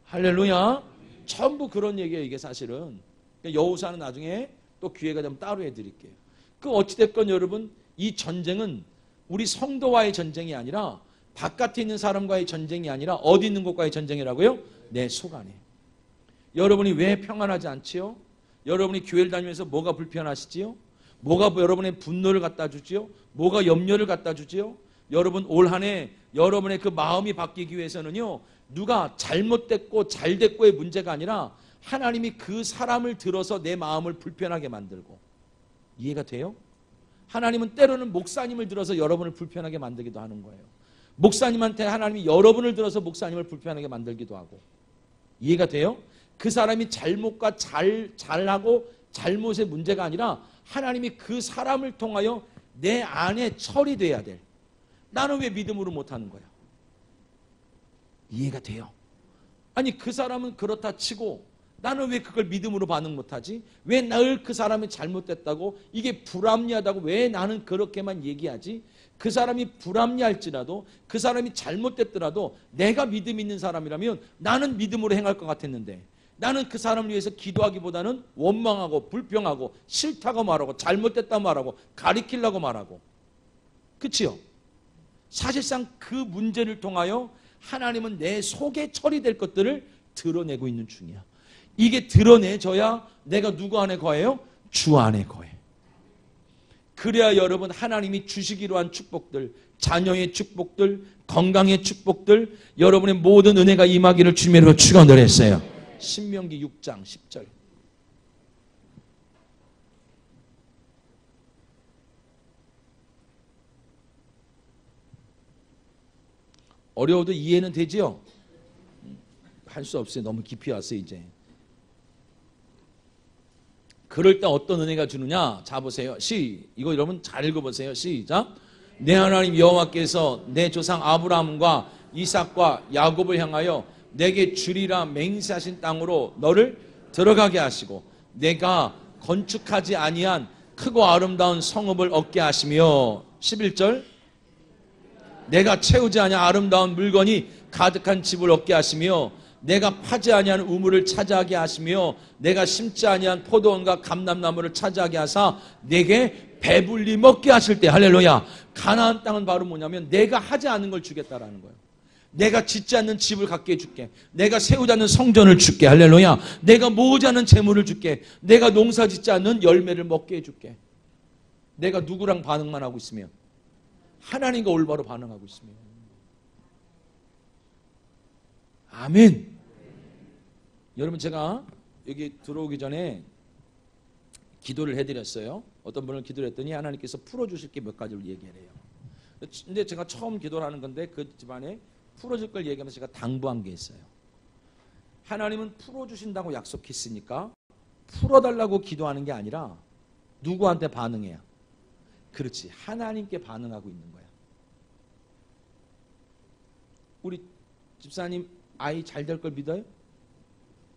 [SPEAKER 1] 할렐루야. 전부 그런 얘기예요. 이게 사실은 여호수아는 나중에 또 기회가 되면 따로 해드릴게요. 그 어찌됐건 여러분 이 전쟁은 우리 성도와의 전쟁이 아니라 바깥에 있는 사람과의 전쟁이 아니라 어디 있는 곳과의 전쟁이라고요? 내 속 안에. 여러분이 왜 평안하지 않지요? 여러분이 교회를 다니면서 뭐가 불편하시지요? 뭐가 여러분의 분노를 갖다 주지요? 뭐가 염려를 갖다 주지요? 여러분 올 한 해 여러분의 그 마음이 바뀌기 위해서는요, 누가 잘못됐고 잘됐고의 문제가 아니라 하나님이 그 사람을 들어서 내 마음을 불편하게 만들고. 이해가 돼요? 하나님은 때로는 목사님을 들어서 여러분을 불편하게 만들기도 하는 거예요. 목사님한테 하나님이 여러분을 들어서 목사님을 불편하게 만들기도 하고. 이해가 돼요? 그 사람이 잘못과 잘하고 잘못의 문제가 아니라 하나님이 그 사람을 통하여 내 안에 처리돼야 될. 나는 왜 믿음으로 못하는 거야? 이해가 돼요? 아니 그 사람은 그렇다 치고 나는 왜 그걸 믿음으로 반응 못하지? 왜 늘 그 사람이 잘못됐다고 이게 불합리하다고 왜 나는 그렇게만 얘기하지? 그 사람이 불합리할지라도 그 사람이 잘못됐더라도 내가 믿음 있는 사람이라면 나는 믿음으로 행할 것 같았는데 나는 그 사람을 위해서 기도하기보다는 원망하고 불평하고 싫다고 말하고 잘못됐다고 말하고 가리키려고 말하고. 그치요? 사실상 그 문제를 통하여 하나님은 내 속에 처리될 것들을 드러내고 있는 중이야. 이게 드러내져야 내가 누구 안에 거해요? 주 안에 거해. 그래야 여러분 하나님이 주시기로 한 축복들, 자녀의 축복들, 건강의 축복들, 여러분의 모든 은혜가 임하기를 주님으로 축원드렸어요. 신명기 6장 10절. 어려워도 이해는 되지요? 할 수 없어요. 너무 깊이 왔어요 이제. 그럴 때 어떤 은혜가 주느냐? 자 보세요. 이거 여러분 잘 읽어보세요. 시작. 내 하나님 여호와께서 내 조상 아브라함과 이삭과 야곱을 향하여 내게 주리라 맹세하신 땅으로 너를 들어가게 하시고 내가 건축하지 아니한 크고 아름다운 성읍을 얻게 하시며 11절 내가 채우지 아니한 아름다운 물건이 가득한 집을 얻게 하시며 내가 파지 아니한 우물을 차지하게 하시며 내가 심지 아니한 포도원과 감람나무를 차지하게 하사 내게 배불리 먹게 하실 때. 할렐루야. 가나안 땅은 바로 뭐냐면 내가 하지 않은 걸 주겠다라는 거예요. 내가 짓지 않는 집을 갖게 해줄게. 내가 세우지 않는 성전을 줄게. 할렐루야. 내가 모으지 않는 재물을 줄게. 내가 농사 짓지 않는 열매를 먹게 해줄게. 내가 누구랑 반응만 하고 있으면? 하나님과 올바로 반응하고 있으면. 아멘. 여러분 제가 여기 들어오기 전에 기도를 해드렸어요. 어떤 분을 기도를 했더니 하나님께서 풀어주실 게 몇 가지를 얘기를 해요. 근데 제가 처음 기도를 하는 건데 그 집안에 풀어줄 걸 얘기하면서 제가 당부한 게 있어요. 하나님은 풀어주신다고 약속했으니까 풀어달라고 기도하는 게 아니라 누구한테 반응해야? 그렇지. 하나님께 반응하고 있는 거야. 우리 집사님 아이 잘 될 걸 믿어요?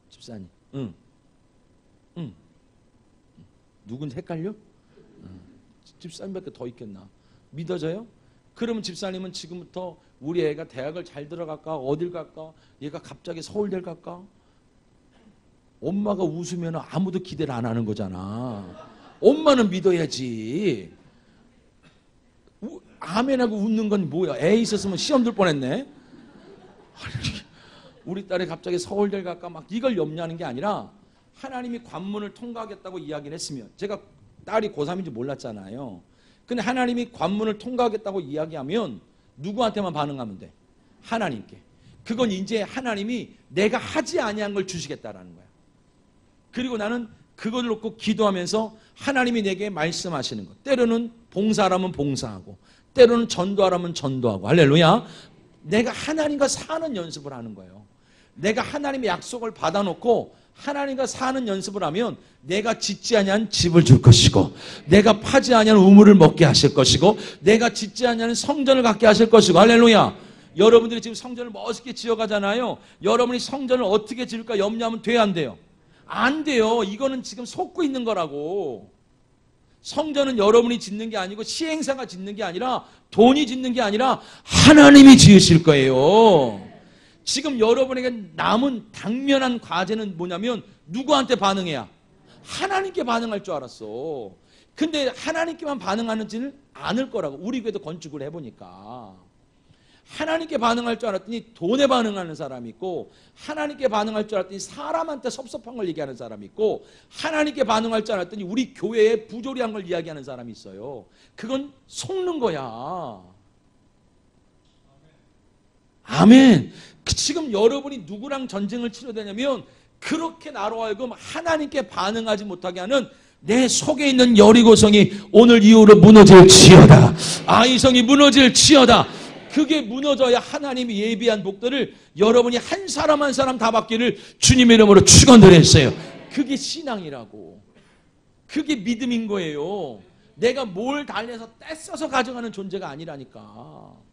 [SPEAKER 1] 집사님. 응. 누군지 헷갈려? 집사님밖에 더 있겠나? 믿어져요? 그러면 집사님은 지금부터 우리 애가 대학을 잘 들어갈까? 어딜 갈까? 얘가 갑자기 서울대를 갈까? 엄마가 웃으면 아무도 기대를 안 하는 거잖아. 엄마는 믿어야지. 아멘하고 웃는 건 뭐야? 애 있었으면 시험 들 뻔했네. 우리 딸이 갑자기 서울대를 갈까? 막 이걸 염려하는 게 아니라 하나님이 관문을 통과하겠다고 이야기를 했으면, 제가 딸이 고3인지 몰랐잖아요. 근데 하나님이 관문을 통과하겠다고 이야기하면 누구한테만 반응하면 돼? 하나님께. 그건 이제 하나님이 내가 하지 아니한 걸 주시겠다라는 거야. 그리고 나는 그걸 놓고 기도하면서 하나님이 내게 말씀하시는 것. 때로는 봉사하라면 봉사하고, 때로는 전도하라면 전도하고. 할렐루야. 내가 하나님과 사는 연습을 하는 거예요. 내가 하나님의 약속을 받아놓고 하나님과 사는 연습을 하면 내가 짓지 아니한 집을 줄 것이고, 내가 파지 아니한 우물을 먹게 하실 것이고, 내가 짓지 아니한 성전을 갖게 하실 것이고. 할렐루야. 여러분들이 지금 성전을 멋있게 지어가잖아요. 여러분이 성전을 어떻게 지을까 염려하면 돼요, 안 돼요? 안 돼요. 이거는 지금 속고 있는 거라고. 성전은 여러분이 짓는 게 아니고 시행사가 짓는 게 아니라, 돈이 짓는 게 아니라 하나님이 지으실 거예요. 지금 여러분에게 남은 당면한 과제는 뭐냐면 누구한테 반응해야? 하나님께 반응할 줄 알았어. 근데 하나님께만 반응하는지는 않을 거라고. 우리 교회도 건축을 해보니까 하나님께 반응할 줄 알았더니 돈에 반응하는 사람이 있고, 하나님께 반응할 줄 알았더니 사람한테 섭섭한 걸 얘기하는 사람이 있고, 하나님께 반응할 줄 알았더니 우리 교회에 부조리한 걸 이야기하는 사람이 있어요. 그건 속는 거야. 아멘. 지금 여러분이 누구랑 전쟁을 치러대냐면 그렇게 나로 하여금 하나님께 반응하지 못하게 하는 내 속에 있는 여리고성이 오늘 이후로 무너질지어다. 아이성이 무너질지어다. 그게 무너져야 하나님이 예비한 복들을 여러분이 한 사람 한 사람 다 받기를 주님의 이름으로 축원드렸어요. 그게 신앙이라고. 그게 믿음인 거예요. 내가 뭘 달래서 떼써서 가져가는 존재가 아니라니까.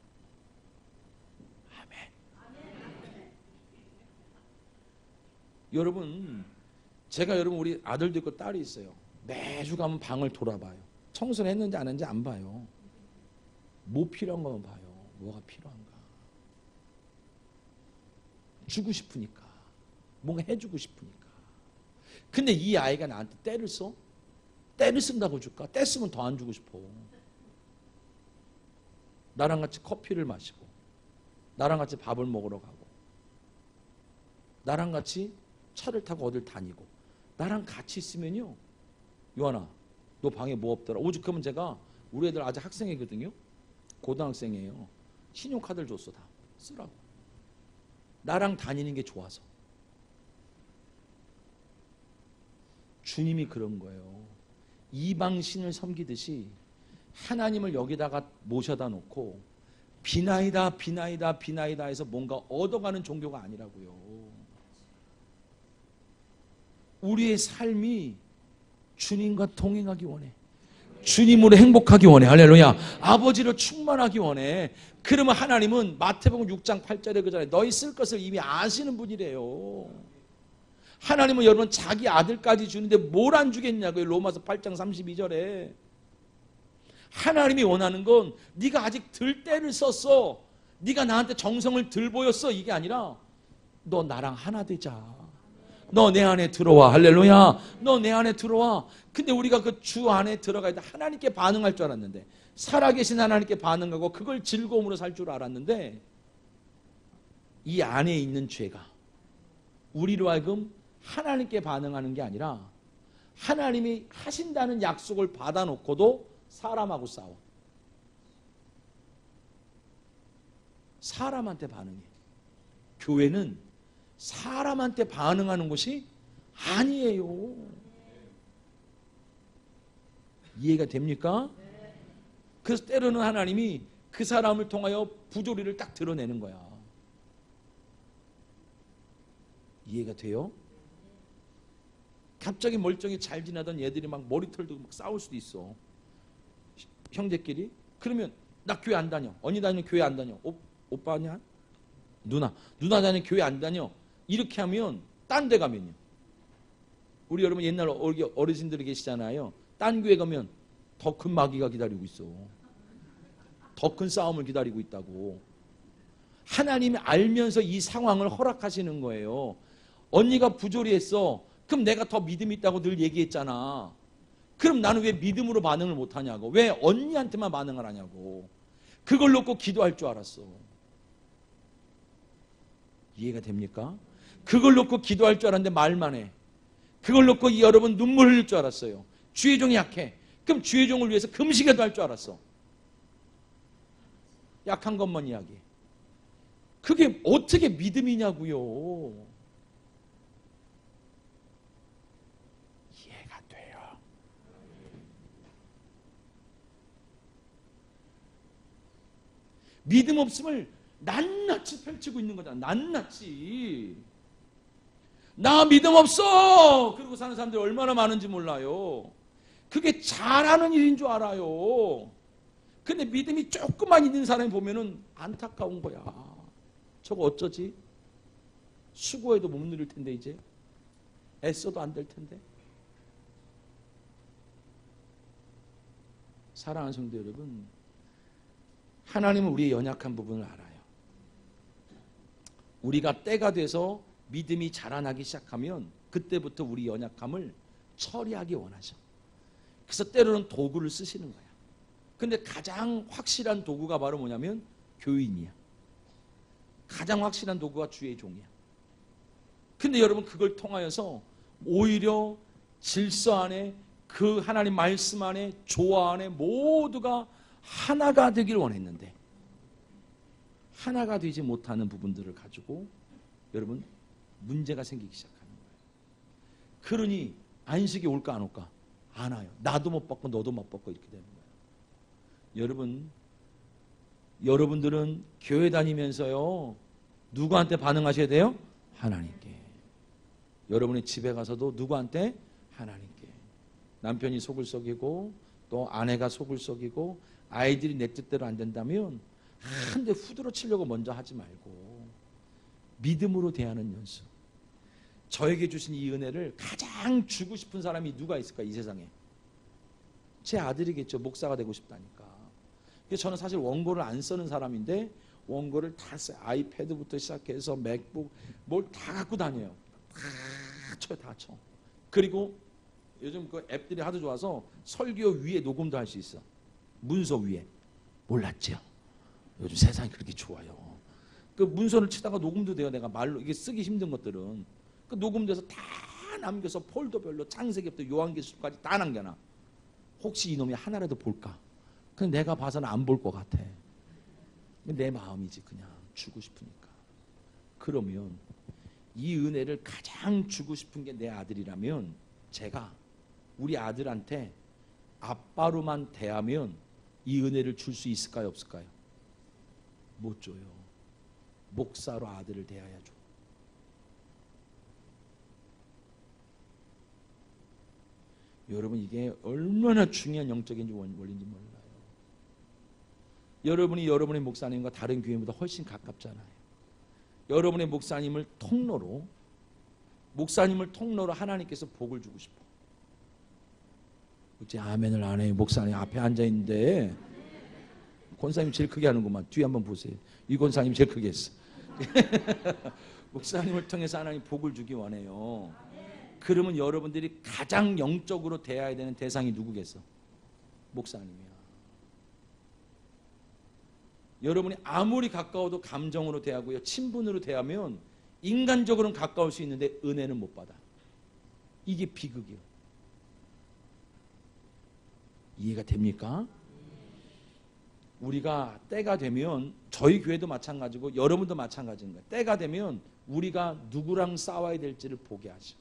[SPEAKER 1] 여러분, 제가 여러분 우리 아들도 있고 딸이 있어요. 매주 가면 방을 돌아봐요. 청소를 했는지 안 했는지 안 봐요. 뭐 필요한 거만 봐요. 뭐가 필요한가. 주고 싶으니까. 뭔가 해주고 싶으니까. 근데 이 아이가 나한테 떼를 써? 떼를 쓴다고 줄까? 떼 쓰면 더 안 주고 싶어. 나랑 같이 커피를 마시고, 나랑 같이 밥을 먹으러 가고, 나랑 같이 차를 타고 어딜 다니고, 나랑 같이 있으면요, 요한아 너 방에 뭐 없더라. 오죽하면 제가, 우리 애들 아직 학생이거든요. 고등학생이에요. 신용카드를 줬어. 다 쓰라고. 나랑 다니는 게 좋아서. 주님이 그런 거예요. 이방신을 섬기듯이 하나님을 여기다가 모셔다 놓고 비나이다 비나이다 비나이다 해서 뭔가 얻어가는 종교가 아니라고요. 우리의 삶이 주님과 동행하기 원해. 주님으로 행복하기 원해. 할렐루야. 아버지로 충만하기 원해. 그러면 하나님은 마태복음 6장 8절에 그 전에 너희 쓸 것을 이미 아시는 분이래요. 하나님은 여러분 자기 아들까지 주는데 뭘 안 주겠냐고요. 로마서 8장 32절에. 하나님이 원하는 건 네가 아직 들 때를 썼어. 네가 나한테 정성을 들 보였어. 이게 아니라 너 나랑 하나 되자. 너 내 안에 들어와. 할렐루야. 너 내 안에 들어와. 근데 우리가 그 주 안에 들어가야 돼. 하나님께 반응할 줄 알았는데, 살아계신 하나님께 반응하고 그걸 즐거움으로 살 줄 알았는데, 이 안에 있는 죄가 우리로 하여금 하나님께 반응하는 게 아니라 하나님이 하신다는 약속을 받아놓고도 사람하고 싸워. 사람한테 반응해. 교회는 사람한테 반응하는 것이 아니에요. 이해가 됩니까? 그래서 때로는 하나님이 그 사람을 통하여 부조리를 딱 드러내는 거야. 이해가 돼요? 갑자기 멀쩡히 잘 지나던 얘들이 막 머리털 들고 막 싸울 수도 있어. 형제끼리. 그러면 나 교회 안 다녀. 언니 다니는 교회 안 다녀. 오빠냐? 누나 다니는 교회 안 다녀. 이렇게 하면 딴 데 가면요. 우리 여러분 옛날 어르신들이 계시잖아요. 딴 교회 가면 더 큰 마귀가 기다리고 있어. 더 큰 싸움을 기다리고 있다고. 하나님이 알면서 이 상황을 허락하시는 거예요. 언니가 부조리했어. 그럼 내가 더 믿음이 있다고 늘 얘기했잖아. 그럼 나는 왜 믿음으로 반응을 못하냐고. 왜 언니한테만 반응을 하냐고. 그걸 놓고 기도할 줄 알았어. 이해가 됩니까? 그걸 놓고 기도할 줄 알았는데 말만 해. 그걸 놓고 여러분 눈물 흘릴 줄 알았어요. 주의 종이 약해. 그럼 주의 종을 위해서 금식에도 할 줄 알았어. 약한 것만 이야기해. 그게 어떻게 믿음이냐고요. 이해가 돼요. 믿음 없음을 낱낱이 펼치고 있는 거잖아. 낱낱이. 나 믿음 없어! 그러고 사는 사람들이 얼마나 많은지 몰라요. 그게 잘하는 일인 줄 알아요. 근데 믿음이 조금만 있는 사람이 보면은 안타까운 거야. 저거 어쩌지? 수고해도 못 누릴 텐데 이제. 애써도 안 될 텐데. 사랑하는 성도 여러분, 하나님은 우리의 연약한 부분을 알아요. 우리가 때가 돼서 믿음이 자라나기 시작하면 그때부터 우리 연약함을 처리하기 원하셔. 그래서 때로는 도구를 쓰시는 거야. 근데 가장 확실한 도구가 바로 뭐냐면 교인이야. 가장 확실한 도구가 주의 종이야. 근데 여러분 그걸 통하여서 오히려 질서 안에 그 하나님 말씀 안에 조화 안에 모두가 하나가 되길 원했는데 하나가 되지 못하는 부분들을 가지고 여러분 문제가 생기기 시작하는 거예요. 그러니 안식이 올까 안 올까? 안 와요. 나도 못 받고 너도 못 받고 이렇게 되는 거예요. 여러분들은 교회 다니면서요 누구한테 반응하셔야 돼요? 하나님께. 여러분의 집에 가서도 누구한테? 하나님께. 남편이 속을 썩이고 또 아내가 속을 썩이고 아이들이 내 뜻대로 안 된다면 한 대 후드러 치려고 먼저 하지 말고 믿음으로 대하는 연수. 저에게 주신 이 은혜를 가장 주고 싶은 사람이 누가 있을까 이 세상에? 제 아들이겠죠. 목사가 되고 싶다니까. 그래서 저는 사실 원고를 안 쓰는 사람인데 원고를 다 써요. 아이패드부터 시작해서 맥북 뭘 다 갖고 다녀요. 다 쳐. 그리고 요즘 그 앱들이 하도 좋아서 설교 위에 녹음도 할 수 있어. 문서 위에. 몰랐죠? 요즘 세상이 그렇게 좋아요. 그 문서를 치다가 녹음도 돼요. 내가 말로 이게 쓰기 힘든 것들은 그 녹음돼서 다 남겨서 폴더별로 창세기부터 요한계시록까지 다 남겨놔. 혹시 이놈이 하나라도 볼까? 근데 내가 봐서는 안 볼 것 같아. 내 마음이지 그냥 주고 싶으니까. 그러면 이 은혜를 가장 주고 싶은 게 내 아들이라면 제가 우리 아들한테 아빠로만 대하면 이 은혜를 줄 수 있을까요? 없을까요? 못 줘요. 목사로 아들을 대해야죠. 여러분 이게 얼마나 중요한 영적인 원리인지 몰라요. 여러분이 여러분의 목사님과 다른 교회보다 훨씬 가깝잖아요. 여러분의 목사님을 통로로 하나님께서 복을 주고 싶어. 어째 아멘을 안 해요. 목사님 앞에 앉아있는데 권사님 제일 크게 하는구만. 뒤에 한번 보세요. 이 권사님 제일 크게 했어. 목사님을 통해서 하나님 복을 주기 원해요. 그러면 여러분들이 가장 영적으로 대해야 되는 대상이 누구겠어? 목사님이야. 여러분이 아무리 가까워도 감정으로 대하고요, 친분으로 대하면 인간적으로는 가까울 수 있는데 은혜는 못 받아. 이게 비극이에요. 이해가 됩니까? 우리가 때가 되면 저희 교회도 마찬가지고 여러분도 마찬가지인 거예요. 때가 되면 우리가 누구랑 싸워야 될지를 보게 하죠.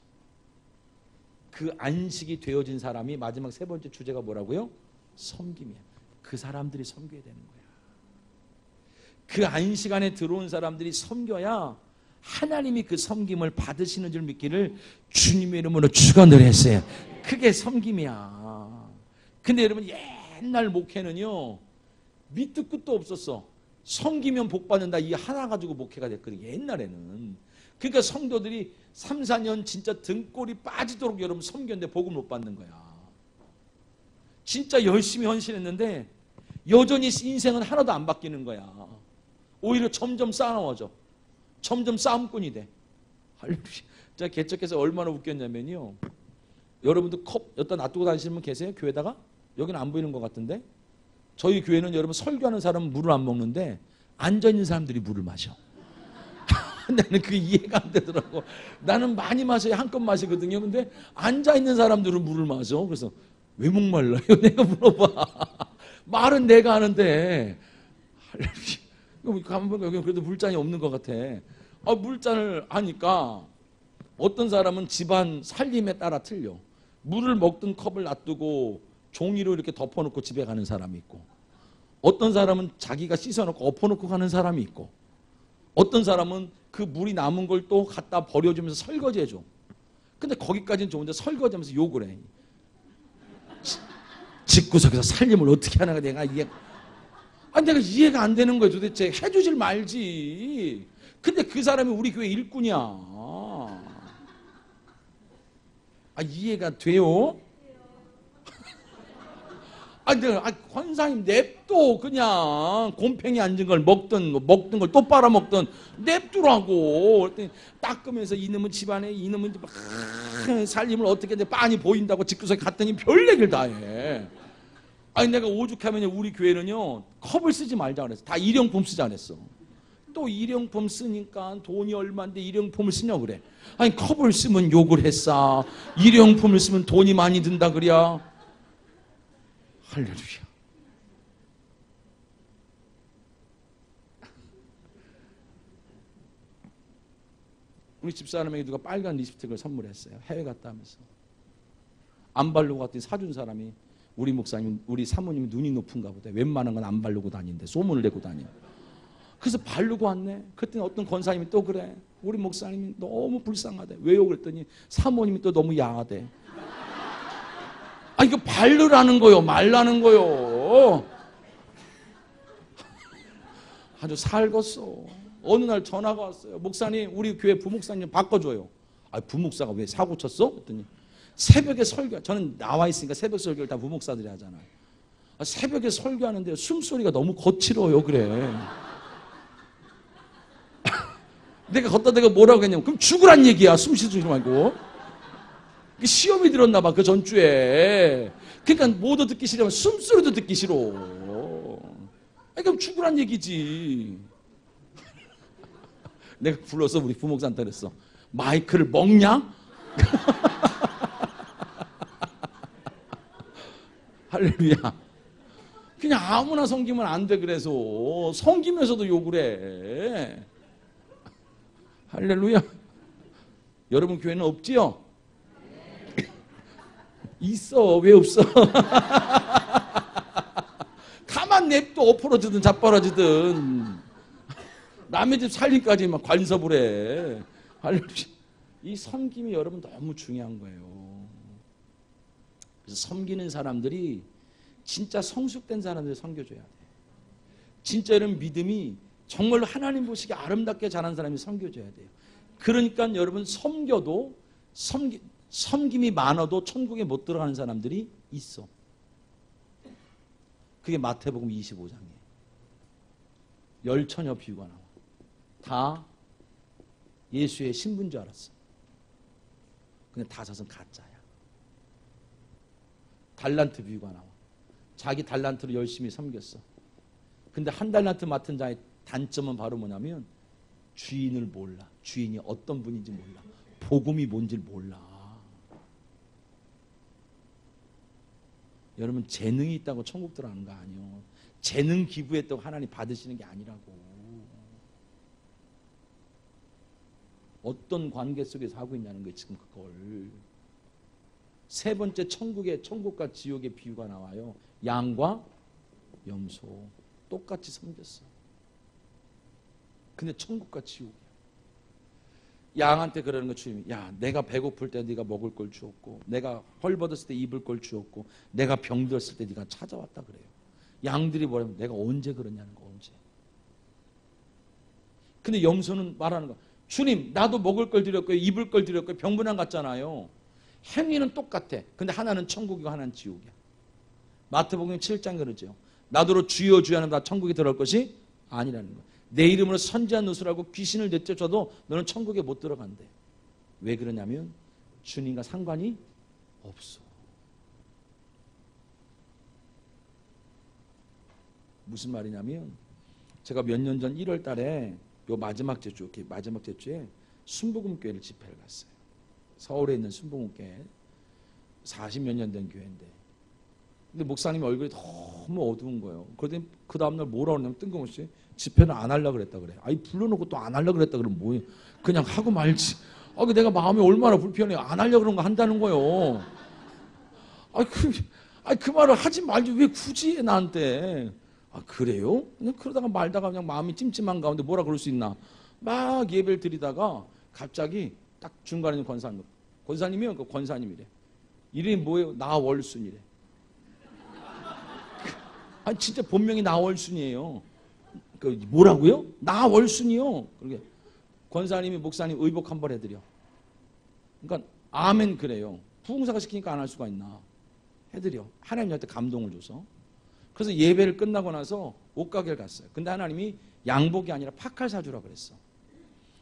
[SPEAKER 1] 그 안식이 되어진 사람이 마지막 세 번째 주제가 뭐라고요? 섬김이야. 그 사람들이 섬겨야 되는 거야. 그 안식 안에 들어온 사람들이 섬겨야 하나님이 그 섬김을 받으시는 줄 믿기를 주님의 이름으로 축원을 했어요. 그게 섬김이야. 근데 여러분 옛날 목회는요 밑도 끝도 없었어. 섬기면 복 받는다 이 하나 가지고 목회가 됐거든요. 옛날에는. 그러니까 성도들이 3, 4년 진짜 등골이 빠지도록 여러분 섬겼는데 복을 못 받는 거야. 진짜 열심히 헌신했는데 여전히 인생은 하나도 안 바뀌는 거야. 오히려 점점 싸나워져. 점점 싸움꾼이 돼. 할렐루야. 제가 개척해서 얼마나 웃겼냐면요. 여러분도 컵 여기다 놔두고 다니시는 분 계세요? 교회다가? 여기는 안 보이는 것 같은데. 저희 교회는 여러분 설교하는 사람은 물을 안 먹는데 앉아있는 사람들이 물을 마셔. 나는 그게 이해가 안 되더라고. 나는 많이 마셔야 한껏 마시거든요. 근데 앉아있는 사람들은 물을 마셔. 그래서 왜 목말라요? 내가 물어봐. 말은 내가 하는데. 가만 보니까 여기 그래도 물잔이 없는 것 같아. 물잔을 하니까 어떤 사람은 집안 살림에 따라 틀려. 물을 먹던 컵을 놔두고 종이로 이렇게 덮어놓고 집에 가는 사람이 있고, 어떤 사람은 자기가 씻어놓고 엎어놓고 가는 사람이 있고, 어떤 사람은 그 물이 남은 걸 또 갖다 버려주면서 설거지해줘. 근데 거기까지는 좋은데 설거지하면서 욕을 해. 집구석에서 살림을 어떻게 하나 내가 내가 이해가 안 되는 거야. 도대체 해주질 말지. 근데 그 사람이 우리 교회 일꾼이야. 이해가 돼요? 내가 권사님 냅둬. 그냥 곰팡이 앉은 걸 먹던 걸 또 빨아먹던 냅두라고. 그랬더니 닦으면서 이놈은 집안에 이놈은 막 살림을 어떻게 빤히 보인다고 집구석에 갔더니 별 얘기를 다 해. 내가 오죽하면 우리 교회는요 컵을 쓰지 말자 그랬어. 다 일용품 쓰자 그랬어. 또 일용품 쓰니까 돈이 얼마인데 일용품을 쓰냐고 그래. 컵을 쓰면 욕을 했어. 일용품을 쓰면 돈이 많이 든다 그래야. 할렐루야. 우리 집사람에게 누가 빨간 립스틱을 선물했어요. 해외 갔다 하면서. 안 바르고 갔더니 사준 사람이 우리 목사님, 우리 사모님이 눈이 높은가 보다. 웬만한 건 안 바르고 다니는데 소문을 내고 다녀. 그래서 바르고 왔네. 그랬더니 어떤 권사님이 또 그래. 우리 목사님이 너무 불쌍하대. 왜요? 그랬더니 사모님이 또 너무 야하대. 이거 바르라는 거요, 말라는 거요. 아주 살겄어. 어느 날 전화가 왔어요. 목사님, 우리 교회 부목사님 바꿔줘요. 부목사가 왜 사고 쳤어? 그랬더니 새벽에 설교, 저는 나와 있으니까 새벽 설교를 다 부목사들이 하잖아요. 새벽에 설교하는데 숨소리가 너무 거칠어요. 그래. 내가 걷다 대고 뭐라고 했냐면, 그럼 죽으란 얘기야. 숨 쉬지 말고. 시험이 들었나 봐, 그 전주에. 그러니까 뭐도 듣기 싫으면 숨소리도 듣기 싫어. 그럼 죽으란 얘기지. 내가 불러서 우리 부목사한테 그랬어. 마이크를 먹냐? 할렐루야. 그냥 아무나 섬기면 안 돼. 그래서 섬기면서도 욕을 해. 할렐루야. 여러분 교회는 없지요? 있어. 왜 없어? 가만 냅둬. 엎어러지든 자빠라지든 남의 집 살림까지 막 간섭을 해. 할렐루야. 이 섬김이 여러분 너무 중요한 거예요. 그래서 섬기는 사람들이 진짜 성숙된 사람들 섬겨줘야 돼. 진짜 이런 믿음이 정말로 하나님 보시기에 아름답게 자란 사람이 섬겨줘야 돼요. 그러니까 여러분 섬겨도 섬김이 많아도 천국에 못 들어가는 사람들이 있어. 그게 마태복음 25장이에요. 열처녀 비유가 나와. 다 예수의 신부인 줄 알았어. 근데 다섯은 가짜야. 달란트 비유가 나와. 자기 달란트로 열심히 섬겼어. 근데 한 달란트 맡은 자의 단점은 바로 뭐냐면 주인을 몰라. 주인이 어떤 분인지 몰라. 복음이 뭔지 몰라. 여러분 재능이 있다고 천국 들어가는 거 아니에요. 재능 기부했다고 하나님 받으시는 게 아니라고. 어떤 관계 속에서 하고 있냐는 거예요. 지금 그걸. 세 번째 천국과 지옥의 비유가 나와요. 양과 염소 똑같이 섬겼어. 근데 천국과 지옥이야. 양한테 그러는 거 주님이, 야 내가 배고플 때 네가 먹을 걸 주었고, 내가 헐벗었을 때 입을 걸 주었고, 내가 병들었을 때 네가 찾아왔다 그래요. 양들이 뭐라면 내가 언제 그러냐는 거. 언제. 근데 염소는 말하는 거, 주님 나도 먹을 걸 드렸고요, 입을 걸 드렸고요, 병분한 같잖아요. 행위는 똑같아. 근데 하나는 천국이고 하나는 지옥이야. 마태복음 7장 그러죠. 나더러 주여 주여 하는 나 천국에 들어갈 것이 아니라는 거야. 내 이름으로 선지한 노술하고 귀신을 내쫓아도 너는 천국에 못 들어간대. 왜 그러냐면 주님과 상관이 없어. 무슨 말이냐면 제가 몇 년 전 1월 달에 요 마지막 제주에 순복음교회를 집회를 갔어요. 서울에 있는 순복음교회 40몇 년 된 교회인데, 근데 목사님 얼굴이 너무 어두운 거예요. 그러더니 그 다음날 뭐라 그러냐면 뜬금없이 집회는 안 하려고 그랬다 그래. 아니 불러놓고 또 안 하려고 그랬다 그러면 뭐예요? 그냥 하고 말지. 내가 마음이 얼마나 불편해. 안 하려고 그런 거 한다는 거예요. 그 말을 하지 말지 왜 굳이 해 나한테. 그래요? 그냥 그러다가 말다가 그냥 마음이 찜찜한 가운데 뭐라 그럴 수 있나. 막 예배를 드리다가 갑자기 딱 중간에 있는 권사님이요. 그 권사님이래. 이름이 뭐예요? 나월순이래. 진짜 본명이 나월순이에요. 뭐라고요? 나월순이요. 그러게 권사님이 목사님 의복 한번 해드려. 그러니까 아멘 그래요. 부흥사가 시키니까 안 할 수가 있나. 해드려. 하나님한테 감동을 줘서. 그래서 예배를 끝나고 나서 옷가게를 갔어요. 근데 하나님이 양복이 아니라 파카를 사주라 그랬어.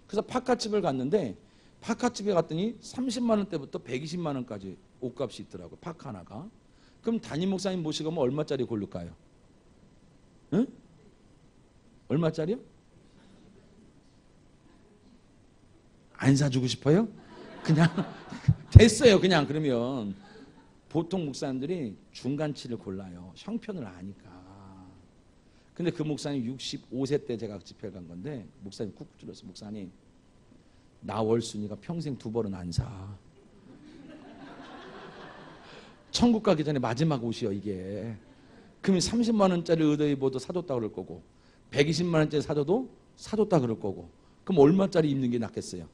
[SPEAKER 1] 그래서 파카집을 갔는데 파카집에 갔더니 30만 원대부터 120만 원까지 옷값이 있더라고요. 파카 하나가. 그럼 담임 목사님 모시고 가면 얼마짜리 고를까요? 응? 얼마짜리요? 안 사주고 싶어요? 그냥 됐어요. 그냥 그러면 보통 목사님들이 중간치를 골라요. 형편을 아니까. 근데 그 목사님 65세 때 제가 집회를 간 건데 목사님 쿡 줄여서 목사님 나월순이가 평생 두 벌은 안 사. 천국 가기 전에 마지막 옷이요 이게. 그러면 30만 원짜리 의도 입어도 사줬다 그럴 거고 120만 원짜리 사줬다 그럴 거고 그럼 얼마짜리 입는 게 낫겠어요?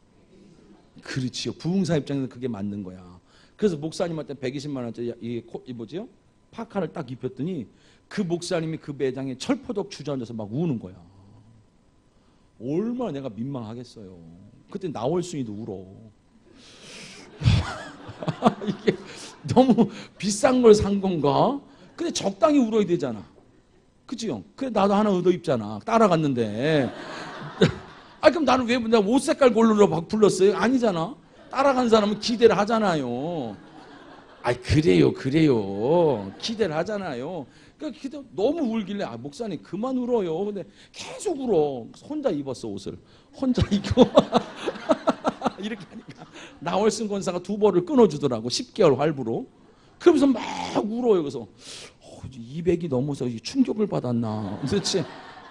[SPEAKER 1] 그렇지요. 부흥사 입장에서 그게 맞는 거야. 그래서 목사님한테 120만 원짜리 이 뭐지요? 파카를 딱 입혔더니 그 목사님이 그 매장에 철포덕 주저앉아서 막 우는 거야. 얼마나 내가 민망하겠어요. 그때 나월순이도 울어. 이게 너무 비싼 걸 산 건가? 근데 적당히 울어야 되잖아. 그치요? 그래 나도 하나 얻어 입잖아. 따라갔는데. 그럼 나는 왜 내가 옷 색깔 고르러 막 불렀어요? 아니잖아. 따라간 사람은 기대를 하잖아요. 그래요. 기대를 하잖아요. 그러니까 너무 울길래 목사님 그만 울어요. 근데 계속 울어. 혼자 입었어 옷을. 혼자 입고 이렇게 하니까 나월순 권사가 두 벌을 끊어주더라고. 10개월 할부로. 그러면서 막 울어요. 그래서 200이 넘어서 충격을 받았나. 도대체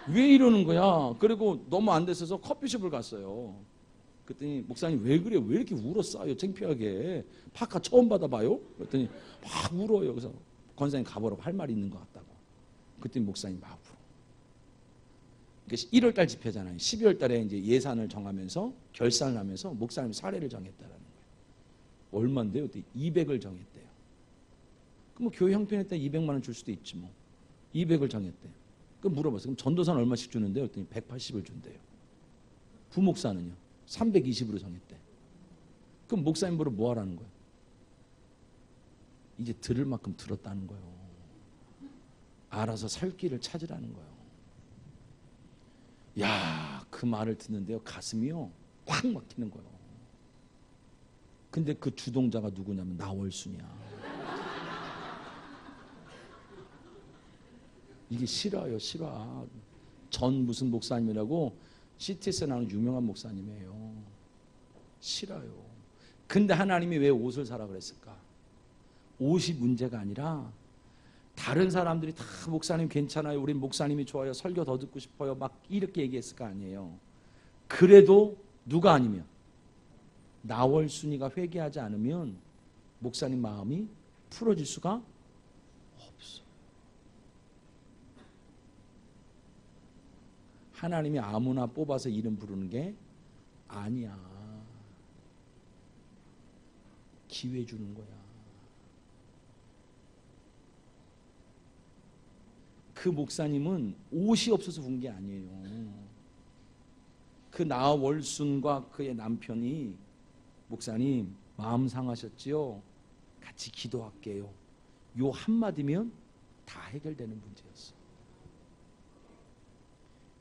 [SPEAKER 1] 왜 이러는 거야. 그리고 너무 안 됐어서 커피숍을 갔어요. 그랬더니 목사님 왜 그래요? 왜 이렇게 울었어요? 창피하게. 파카 처음 받아봐요? 그랬더니 막 울어요. 그래서 권사님 가보라고 할 말이 있는 것 같다고. 그랬더니 목사님 막 울어. 1월 달 집회잖아요. 12월 달에 이제 예산을 정하면서 결산을 하면서 목사님 사례를 정했다라는 거예요. 얼마인데요? 200을 정했대요. 그럼 뭐 교회 형편에 따라 200만 원 줄 수도 있지 뭐. 200을 정했대요. 그럼 물어봤어요. 그럼 전도사는 얼마씩 주는데요? 그랬더니 180을 준대요. 부목사는요? 320으로 정했대. 그럼 목사님 보러 뭐 하라는 거예요? 이제 들을 만큼 들었다는 거예요. 알아서 살 길을 찾으라는 거예요. 그 말을 듣는데요. 가슴이요. 확 막히는 거예요. 근데 그 주동자가 누구냐면 나월순이야. 이게 실화예요. 실화. 전 무슨 목사님이라고 CTS에 나오는 유명한 목사님이에요. 실화요. 근데 하나님이 왜 옷을 사라 그랬을까? 옷이 문제가 아니라 다른 사람들이 다 목사님 괜찮아요. 우린 목사님이 좋아요. 설교 더 듣고 싶어요. 막 이렇게 얘기했을 거 아니에요. 그래도 누가 아니면 나월순이가 회개하지 않으면 목사님 마음이 풀어질 수가 없어. 하나님이 아무나 뽑아서 이름 부르는 게 아니야. 기회 주는 거야. 그 목사님은 옷이 없어서 온 게 아니에요. 그 나월순과 그의 남편이 목사님 마음 상하셨지요? 같이 기도할게요. 요 한마디면 다 해결되는 문제였어.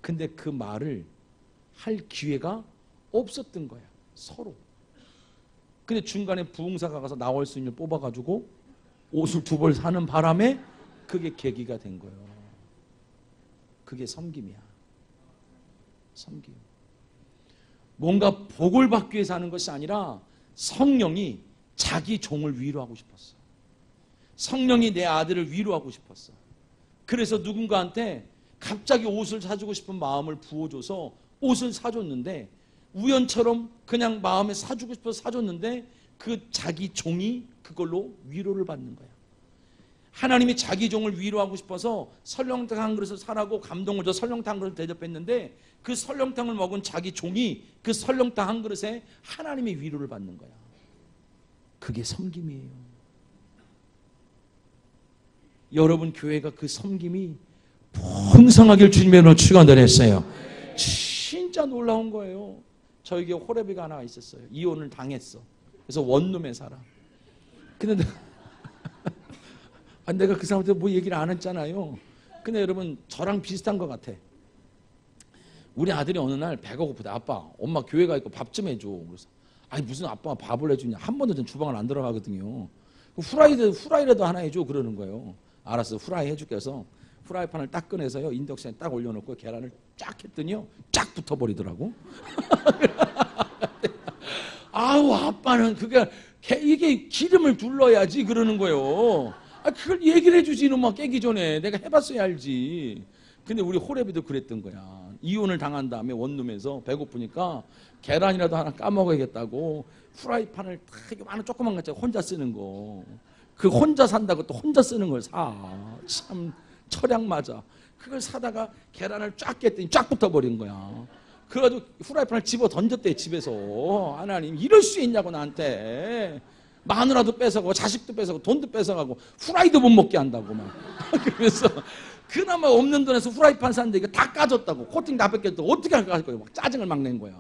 [SPEAKER 1] 근데 그 말을 할 기회가 없었던 거야, 서로. 근데 중간에 부흥사가 가서 나올 수 있는 걸 뽑아가지고 옷을 2벌 사는 바람에 그게 계기가 된 거예요. 그게 섬김이야. 섬김. 뭔가 복을 받기 위해서 하는 것이 아니라 성령이 자기 종을 위로하고 싶었어. 성령이 내 아들을 위로하고 싶었어. 그래서 누군가한테 갑자기 옷을 사주고 싶은 마음을 부어줘서 옷을 사줬는데, 우연처럼 그냥 마음에 사주고 싶어서 사줬는데 그 자기 종이 그걸로 위로를 받는 거야. 하나님이 자기 종을 위로하고 싶어서 설렁탕 한 그릇을 사라고 감동을 줘 설렁탕 한 그릇을 대접했는데, 그 설렁탕을 먹은 자기 종이 그 설렁탕 한 그릇에 하나님의 위로를 받는 거야. 그게 섬김이에요. 여러분 교회가 그 섬김이 풍성하길 주님의 이름으로 축원드렸어요. 진짜 놀라운 거예요. 저희 교회 호레비가 하나 있었어요. 이혼을 당했어. 그래서 원룸에 살아. 근데 내가 그 사람한테 뭐 얘기를 안 했잖아요. 근데 여러분 저랑 비슷한 것 같아. 우리 아들이 어느 날 배가 고프다. 아빠, 엄마 교회 가 있고 밥 좀 해줘. 그래서 아니 무슨 아빠가 밥을 해주냐. 한 번도 전 주방을 안 들어가거든요. 후라이라도 하나 해줘 그러는 거예요. 알았어, 후라이 해줄게 해서 후라이팬을 딱 꺼내서요, 인덕션에 딱 올려놓고 계란을 쫙 했더니요, 쫙 붙어버리더라고. 아우, 아빠는 이게 기름을 둘러야지 그러는 거예요. 그걸 얘기를 해주지, 이놈아. 깨기 전에 내가 해봤어야 알지. 근데 우리 호레비도 그랬던 거야. 이혼을 당한 다음에 원룸에서 배고프니까 계란이라도 하나 까먹어야겠다고 후라이팬을 딱 많은 조그만 거 혼자 쓰는 거, 그 혼자 산다고 또 혼자 쓰는 걸 사. 참 철양 맞아. 그걸 사다가 계란을 쫙 깼더니 쫙 붙어버린 거야. 그래가지고 후라이팬을 집어 던졌대, 집에서. 하나님 이럴 수 있냐고 나한테. 마누라도 뺏어가고 자식도 뺏어가고 돈도 뺏어가고 후라이도 못 먹게 한다고 막. 그래서 그나마 없는 돈에서 후라이팬 샀는데 이거 다 까졌다고, 코팅 다 뺏겼다고, 어떻게 할 거예요? 막 짜증을 막 낸 거야.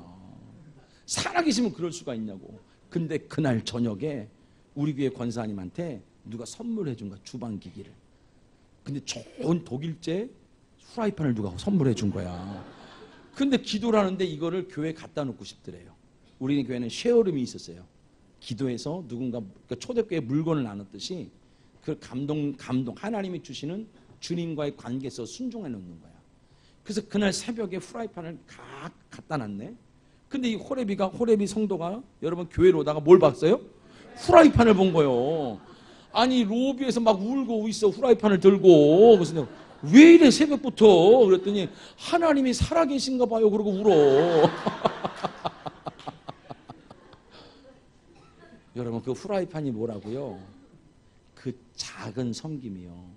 [SPEAKER 1] 살아계시면 그럴 수가 있냐고. 근데 그날 저녁에 우리 교회 권사님한테 누가 선물해 준 거야, 주방기기를. 근데 좋은 독일제 후라이팬을 누가 선물해 준 거야. 근데 기도를 하는데 이거를 교회에 갖다 놓고 싶더래요. 우리 교회는 쉐어룸이 있었어요. 기도해서 누군가 초대교회 물건을 나눴듯이 그 감동 하나님이 주시는 주님과의 관계에서 순종해 놓는 거야. 그래서 그날 새벽에 후라이팬을 갖다 놨네. 근데 이 호레비 성도가 여러분 교회로 오다가 뭘 봤어요? 후라이팬을 본 거예요. 아니 로비에서 막 울고 있어, 후라이팬을 들고. 그래서 내가 왜 이래 새벽부터? 그랬더니 하나님이 살아계신가 봐요 그러고 울어. 여러분 그 후라이팬이 뭐라고요? 그 작은 섬김이요,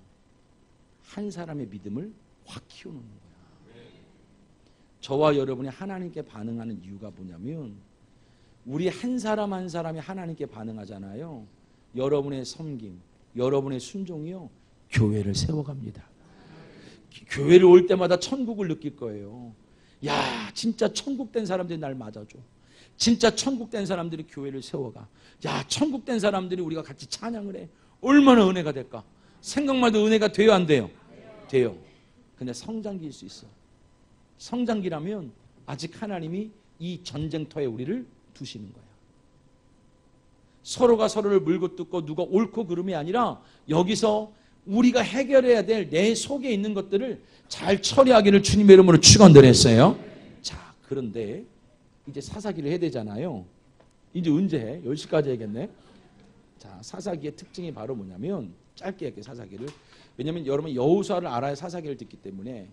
[SPEAKER 1] 한 사람의 믿음을 확 키워놓는 거야. 저와 여러분이 하나님께 반응하는 이유가 뭐냐면, 우리 한 사람 한 사람이 하나님께 반응하잖아요. 여러분의 섬김, 여러분의 순종이요, 교회를 세워갑니다. 교회를 올 때마다 천국을 느낄 거예요. 야, 진짜 천국 된 사람들이 날 맞아줘. 진짜 천국 된 사람들이 교회를 세워가. 야, 천국 된 사람들이 우리가 같이 찬양을 해. 얼마나 은혜가 될까? 생각만 해도 은혜가 돼요, 안 돼요? 돼요. 근데 성장기일 수 있어. 성장기라면 아직 하나님이 이 전쟁터에 우리를 두시는 거야. 서로가 서로를 물고 뜯고 누가 옳고 그름이 아니라 여기서 우리가 해결해야 될 내 속에 있는 것들을 잘 처리하기를 주님의 이름으로 축원드렸어요. 자, 그런데 이제 사사기를 해야 되잖아요. 이제 언제 해? 10시까지 해야겠네. 자, 사사기의 특징이 바로 뭐냐면, 짧게 할게요, 사사기를. 왜냐하면 여러분 여호수아를 알아야 사사기를 듣기 때문에.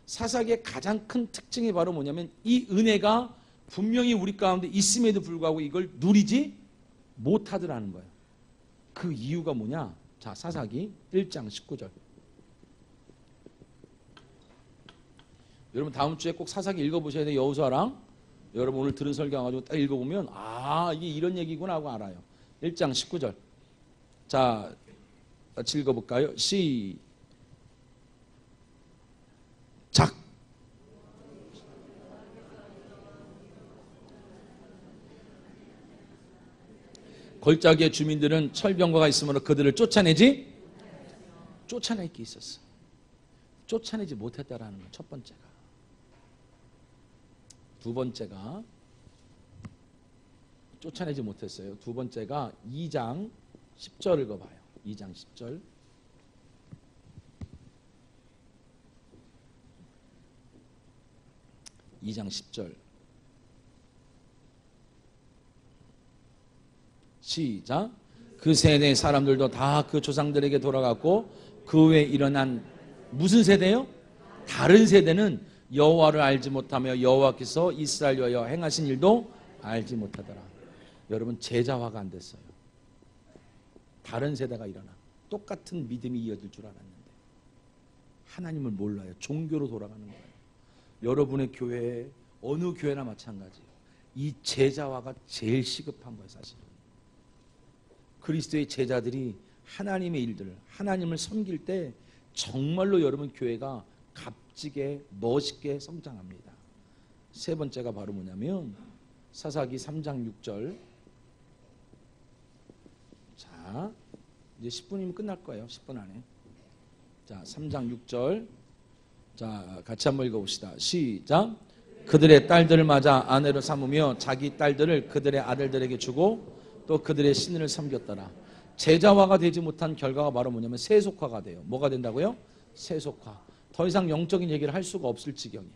[SPEAKER 1] 사사기의 가장 큰 특징이 바로 뭐냐면, 이 은혜가 분명히 우리 가운데 있음에도 불구하고 이걸 누리지 못하더라는 거예요. 그 이유가 뭐냐? 자, 사사기 1장 19절. 여러분 다음 주에 꼭 사사기 읽어보셔야 돼요. 여호수아랑. 여러분 오늘 들은 설교 가지고 딱 읽어보면 이게 이런 얘기구나 하고 알아요. 1장 19절. 자, 같이 읽어볼까요? 시작. 골짜기의 주민들은 철병거가 있으므로 그들을 쫓아내지 게 있었어. 쫓아내지 못했다라는 거, 첫 번째가. 두 번째가 쫓아내지 못했어요. 두 번째가 2장 10절 읽어봐요. 2장 10절. (2장 10절) 시작. 그 세대의 사람들도 다 그 조상들에게 돌아갔고 그 후에 일어난 무슨 세대요? 다른 세대는 여호와를 알지 못하며 여호와께서 이스라엘 위하여 행하신 일도 알지 못하더라. 여러분, 제자화가 안 됐어요. 다른 세대가 일어나 똑같은 믿음이 이어질 줄 알았는데 하나님을 몰라요. 종교로 돌아가는 거예요. 여러분의 교회에 어느 교회나 마찬가지예요. 이 제자화가 제일 시급한 거예요. 사실은 그리스도의 제자들이 하나님의 일들을, 하나님을 섬길 때 정말로 여러분 교회가 값지게 멋있게 성장합니다. 세 번째가 바로 뭐냐면 사사기 3장 6절. 자, 이제 10분이면 끝날 거예요. 10분 안에. 자, 3장 6절. 자, 같이 한번 읽어봅시다. 시작. 그들의 딸들을 맞아 아내로 삼으며 자기 딸들을 그들의 아들들에게 주고 또 그들의 신을 섬겼더라. 제자화가 되지 못한 결과가 바로 뭐냐면 세속화가 돼요. 뭐가 된다고요? 세속화. 더 이상 영적인 얘기를 할 수가 없을 지경이에요.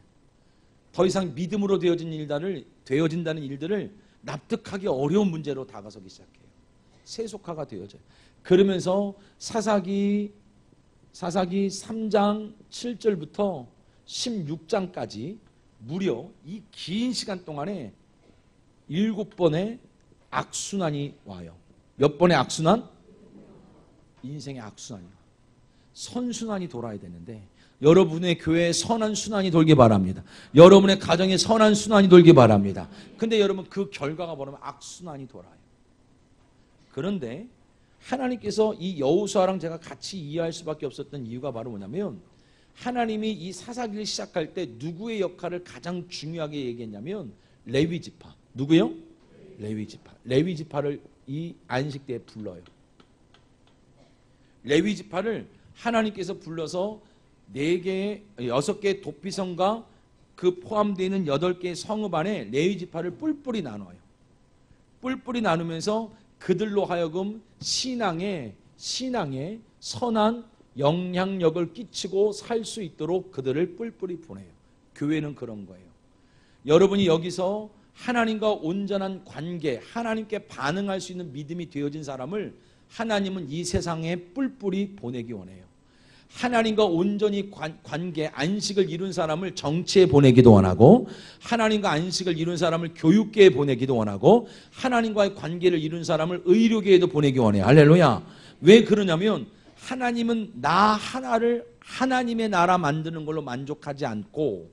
[SPEAKER 1] 더 이상 믿음으로 되어진다는 일들을 납득하기 어려운 문제로 다가서기 시작해요. 세속화가 되어져요. 그러면서 사사기 3장 7절부터 16장까지 무려 이 긴 시간 동안에 7번의 악순환이 와요. 몇 번의 악순환? 인생의 악순환이요. 선순환이 돌아야 되는데 여러분의 교회에 선한 순환이 돌기 바랍니다. 여러분의 가정에 선한 순환이 돌기 바랍니다. 근데 여러분 그 결과가 뭐냐면 악순환이 돌아요. 그런데 하나님께서 이 여호수아랑 제가 같이 이해할 수밖에 없었던 이유가 바로 뭐냐면 하나님이 이 사사기를 시작할 때 누구의 역할을 가장 중요하게 얘기했냐면 레위 지파. 누구요? 레위 지파. 레위 지파를 이 안식 때에 불러요. 레위 지파를 하나님께서 불러서 6개의 도피성과 그 포함되어 있는 8개의 성읍 안에 레위 지파를 뿔뿔이 나눠요. 뿔뿔이 나누면서 그들로 하여금 신앙에 선한 영향력을 끼치고 살 수 있도록 그들을 뿔뿔이 보내요. 교회는 그런 거예요. 여러분이 여기서 하나님과 온전한 관계, 하나님께 반응할 수 있는 믿음이 되어진 사람을 하나님은 이 세상에 뿔뿔이 보내기 원해요. 하나님과 온전히 관계, 안식을 이룬 사람을 정치에 보내기도 원하고 하나님과 안식을 이룬 사람을 교육계에 보내기도 원하고 하나님과의 관계를 이룬 사람을 의료계에도 보내기 원해요. 할렐루야. 왜 그러냐면 하나님은 나 하나를 하나님의 나라 만드는 걸로 만족하지 않고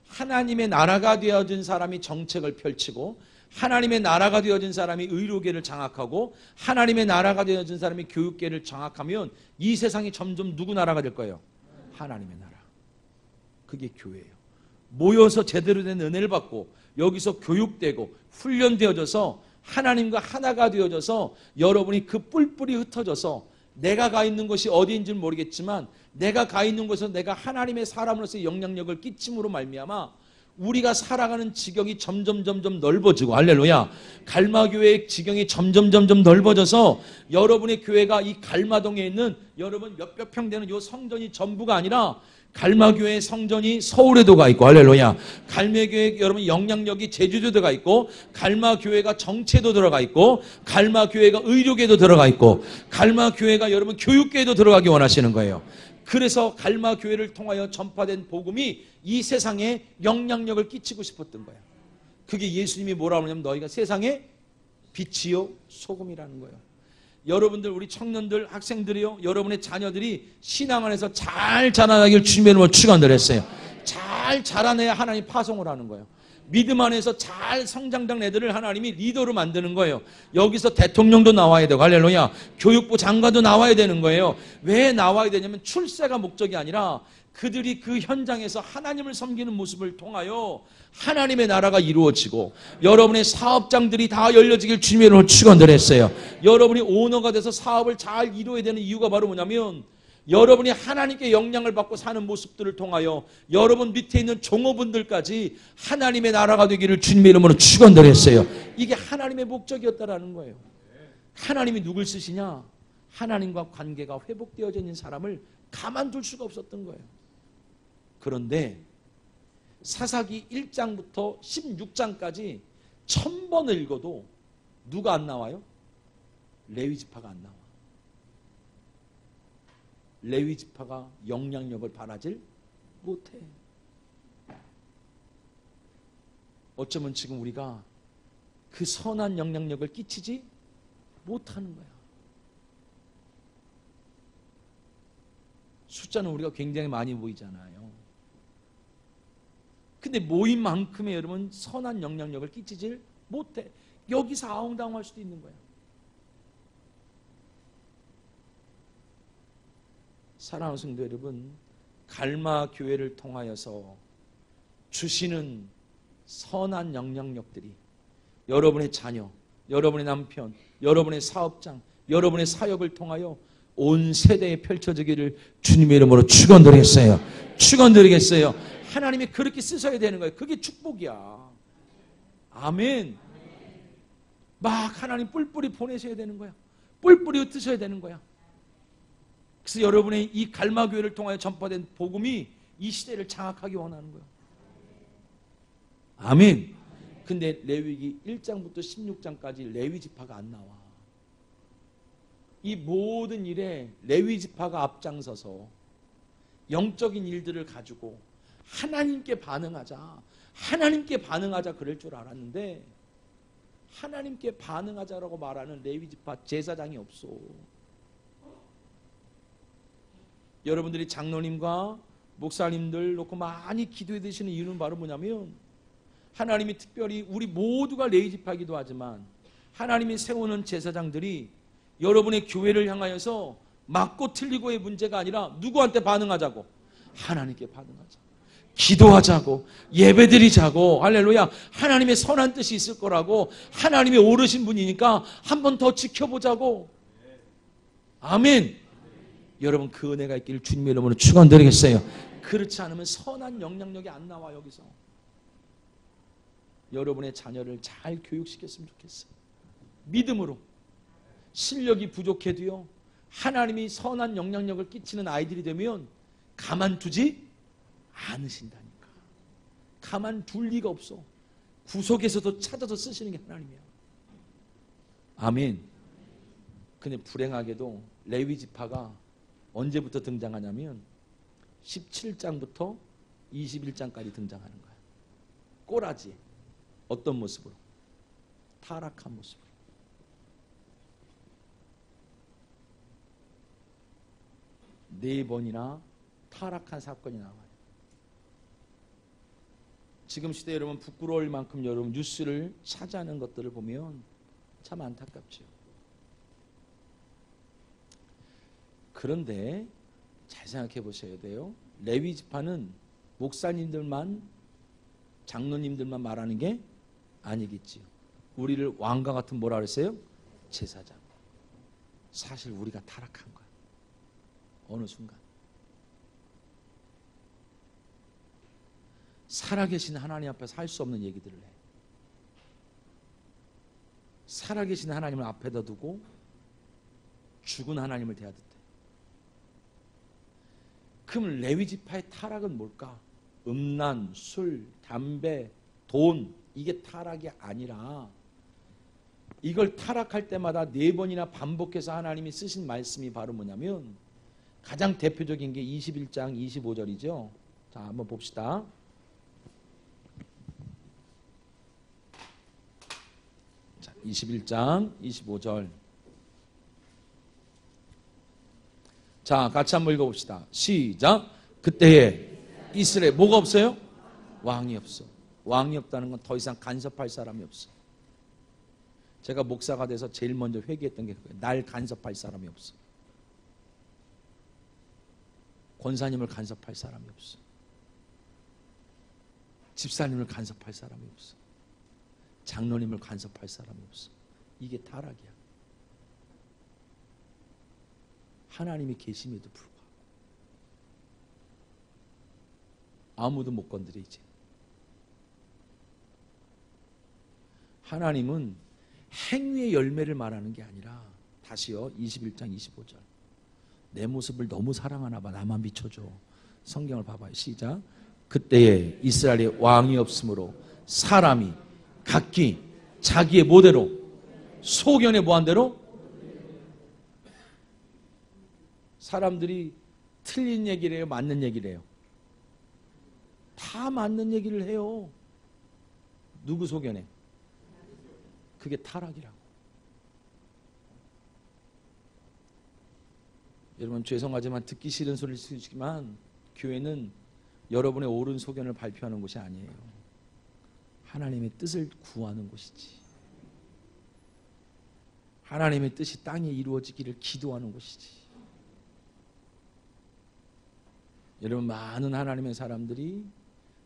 [SPEAKER 1] 하나님의 나라가 되어진 사람이 정책을 펼치고 하나님의 나라가 되어진 사람이 의료계를 장악하고 하나님의 나라가 되어진 사람이 교육계를 장악하면 이 세상이 점점 누구 나라가 될 거예요? 하나님의 나라. 그게 교회예요. 모여서 제대로 된 은혜를 받고 여기서 교육되고 훈련되어져서 하나님과 하나가 되어져서 여러분이 그 뿔뿔이 흩어져서 내가 가 있는 것이 어디인지는 모르겠지만 내가 가 있는 곳에서 내가 하나님의 사람으로서의 영향력을 끼침으로 말미암아 우리가 살아가는 지경이 점점 넓어지고 할렐루야. 갈마교회의 지경이 점점 넓어져서 여러분의 교회가 이 갈마동에 있는 여러분 몇백 평 되는 이 성전이 전부가 아니라 갈마교회 성전이 서울에도 가 있고 할렐루야. 갈마교회 여러분 영향력이 제주도도 가 있고 갈마교회가 정체도 들어가 있고 갈마교회가 의료계도 들어가 있고 갈마교회가 여러분 교육계에도 들어가기 원하시는 거예요. 그래서 갈마교회를 통하여 전파된 복음이 이 세상에 영향력을 끼치고 싶었던 거예요. 그게 예수님이 뭐라고 하냐면 너희가 세상의 빛이요 소금이라는 거예요. 여러분들 우리 청년들 학생들이요 여러분의 자녀들이 신앙 안에서 잘 자라나길 주님의 이름으로 축원드렸어요. 잘 자라내야 하나님 파송을 하는 거예요. 믿음 안에서 잘 성장된 애들을 하나님이 리더로 만드는 거예요. 여기서 대통령도 나와야 되고 할렐루야. 교육부 장관도 나와야 되는 거예요. 왜 나와야 되냐면 출세가 목적이 아니라 그들이 그 현장에서 하나님을 섬기는 모습을 통하여 하나님의 나라가 이루어지고 여러분의 사업장들이 다 열려지길 주님의 이름으로 축원드렸어요. 여러분이 오너가 돼서 사업을 잘 이루어야 되는 이유가 바로 뭐냐면 여러분이 하나님께 영향을 받고 사는 모습들을 통하여 여러분 밑에 있는 종업원들까지 하나님의 나라가 되기를 주님의 이름으로 축원드렸어요. 이게 하나님의 목적이었다라는 거예요. 하나님이 누굴 쓰시냐? 하나님과 관계가 회복되어져 있는 사람을 가만둘 수가 없었던 거예요. 그런데 사사기 1장부터 16장까지 1000번을 읽어도 누가 안 나와요? 레위 지파가 안 나와. 레위 지파가 영향력을 발하질 못해. 어쩌면 지금 우리가 그 선한 영향력을 끼치지 못하는 거야. 숫자는 우리가 굉장히 많이 모이잖아요. 근데 모인 만큼의 여러분 선한 영향력을 끼치질 못해. 여기서 아웅다웅할 수도 있는 거야. 사랑하는 성도 여러분, 갈마 교회를 통하여서 주시는 선한 영향력들이 여러분의 자녀, 여러분의 남편, 여러분의 사업장, 여러분의 사역을 통하여 온 세대에 펼쳐지기를 주님의 이름으로 축원드리겠어요. 축원드리겠어요. 하나님이 그렇게 쓰셔야 되는 거예요. 그게 축복이야. 아멘. 막 하나님 뿔뿔이 보내셔야 되는 거야. 뿔뿔이 흩으셔야 되는 거야. 그래서 여러분의 이 갈마교회를 통하여 전파된 복음이 이 시대를 장악하기 원하는 거예요. 아멘. 근데 레위기 1장부터 16장까지 레위 지파가 안 나와. 이 모든 일에 레위 지파가 앞장서서 영적인 일들을 가지고 하나님께 반응하자, 하나님께 반응하자 그럴 줄 알았는데 하나님께 반응하자라고 말하는 레위 지파 제사장이 없어. 여러분들이 장로님과 목사님들 놓고 많이 기도해 드시는 이유는 바로 뭐냐면 하나님이 특별히 우리 모두가 레위 지파이기도 하지만 하나님이 세우는 제사장들이 여러분의 교회를 향하여서 맞고 틀리고의 문제가 아니라 누구한테 반응하자고? 하나님께 반응하자. 기도하자고, 예배드리자고, 할렐루야. 하나님의 선한 뜻이 있을 거라고, 하나님의 오르신 분이니까 한 번 더 지켜보자고. 아멘. 여러분 그 은혜가 있기를 주님의 이름으로 축원드리겠어요. 그렇지 않으면 선한 영향력이 안 나와. 여기서 여러분의 자녀를 잘 교육시켰으면 좋겠어요. 믿음으로. 실력이 부족해도요, 하나님이 선한 영향력을 끼치는 아이들이 되면 가만두지 않으신다니까. 가만둘 리가 없어. 구석에서도 찾아서 쓰시는 게 하나님이야. 아멘. 근데 불행하게도 레위 지파가 언제부터 등장하냐면 17장부터 21장까지 등장하는 거야. 꼬라지. 어떤 모습으로? 타락한 모습으로. 네 번이나 타락한 사건이 나와요. 지금 시대 여러분 부끄러울 만큼 여러분 뉴스를 차지하는 것들을 보면 참 안타깝죠. 그런데 잘 생각해 보셔야 돼요. 레위 지파는 목사님들만, 장로님들만 말하는 게 아니겠지요. 우리를 왕과 같은 뭐라 그랬어요? 제사장. 사실 우리가 타락한 거야. 어느 순간. 살아계신 하나님 앞에서 할 수 없는 얘기들을 해. 살아계신 하나님을 앞에다 두고 죽은 하나님을 대하듯 해. 그럼 레위 지파의 타락은 뭘까? 음란, 술, 담배, 돈, 이게 타락이 아니라 이걸 타락할 때마다 4번이나 반복해서 하나님이 쓰신 말씀이 바로 뭐냐면 가장 대표적인 게 21장 25절이죠. 자, 한번 봅시다. 자, 21장 25절. 자, 같이 한번 읽어봅시다. 시작. 그때에 이스라엘 뭐가 없어요? 왕이 없어. 왕이 없다는 건 더 이상 간섭할 사람이 없어. 제가 목사가 돼서 제일 먼저 회개했던 게 그거예요. 날 간섭할 사람이 없어. 권사님을 간섭할 사람이 없어. 집사님을 간섭할 사람이 없어. 장로님을 간섭할 사람이 없어. 이게 타락이야. 하나님이 계심에도 불구하고. 아무도 못 건드려 이제. 하나님은 행위의 열매를 말하는 게 아니라, 다시요, 21장 25절. 내 모습을 너무 사랑하나 봐. 나만 비춰줘. 성경을 봐봐요. 시작. 그때에 이스라엘에 왕이 없으므로 사람이 각기 자기의 뭐대로, 소견에 뭐한 대로, 사람들이 틀린 얘기를 해요, 맞는 얘기를 해요? 다 맞는 얘기를 해요. 누구 소견에? 그게 타락이라고. 여러분, 죄송하지만 듣기 싫은 소리일 수 있지만 교회는 여러분의 옳은 소견을 발표하는 곳이 아니에요. 하나님의 뜻을 구하는 곳이지. 하나님의 뜻이 땅에 이루어지기를 기도하는 곳이지. 여러분, 많은 하나님의 사람들이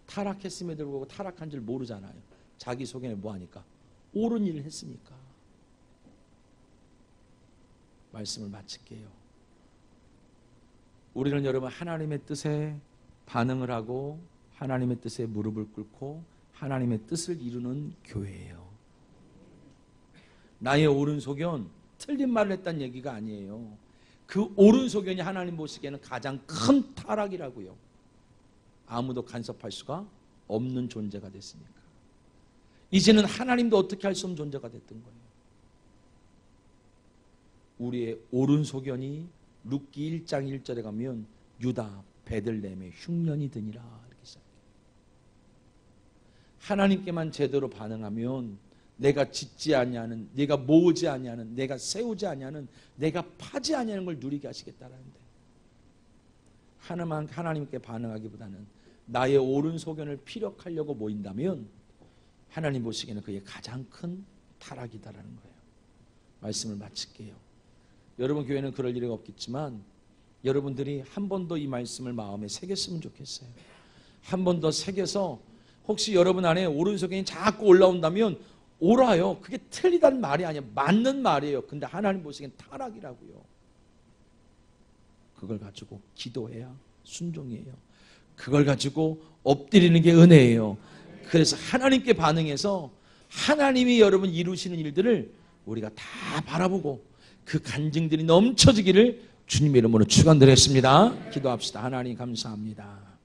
[SPEAKER 1] 타락했음에도 불구하고 타락한 줄 모르잖아요. 자기 소견에 뭐하니까? 옳은 일을 했으니까. 말씀을 마칠게요. 우리는 여러분 하나님의 뜻에 반응을 하고 하나님의 뜻에 무릎을 꿇고 하나님의 뜻을 이루는 교회예요. 나의 옳은 소견, 틀린 말을 했다는 얘기가 아니에요. 그 옳은 소견이 하나님 보시기에는 가장 큰 타락이라고요. 아무도 간섭할 수가 없는 존재가 됐으니까. 이제는 하나님도 어떻게 할 수 없는 존재가 됐던 거예요. 우리의 옳은 소견이 룻기 1장 1절에 가면 유다 베들레헴의 흉년이 드니라 이렇게 시작해요. 하나님께만 제대로 반응하면 내가 짓지 아니하는, 내가 모으지 아니하는, 내가 세우지 아니하는, 내가 파지 아니하는 걸 누리게 하시겠다라는데, 하나님께 반응하기보다는 나의 옳은 소견을 피력하려고 모인다면 하나님 보시기에는 그게 가장 큰 타락이다라는 거예요. 말씀을 마칠게요. 여러분 교회는 그럴 일이 없겠지만 여러분들이 한 번 더 이 말씀을 마음에 새겼으면 좋겠어요. 한 번 더 새겨서 혹시 여러분 안에 옳은 소견이 자꾸 올라온다면 옳아요. 그게 틀리다는 말이 아니에요. 맞는 말이에요. 근데 하나님 보시기엔 타락이라고요. 그걸 가지고 기도해야 순종이에요. 그걸 가지고 엎드리는 게 은혜예요. 그래서 하나님께 반응해서 하나님이 여러분 이루시는 일들을 우리가 다 바라보고 그 간증들이 넘쳐지기를 주님의 이름으로 축원드렸습니다. 기도합시다. 하나님 감사합니다.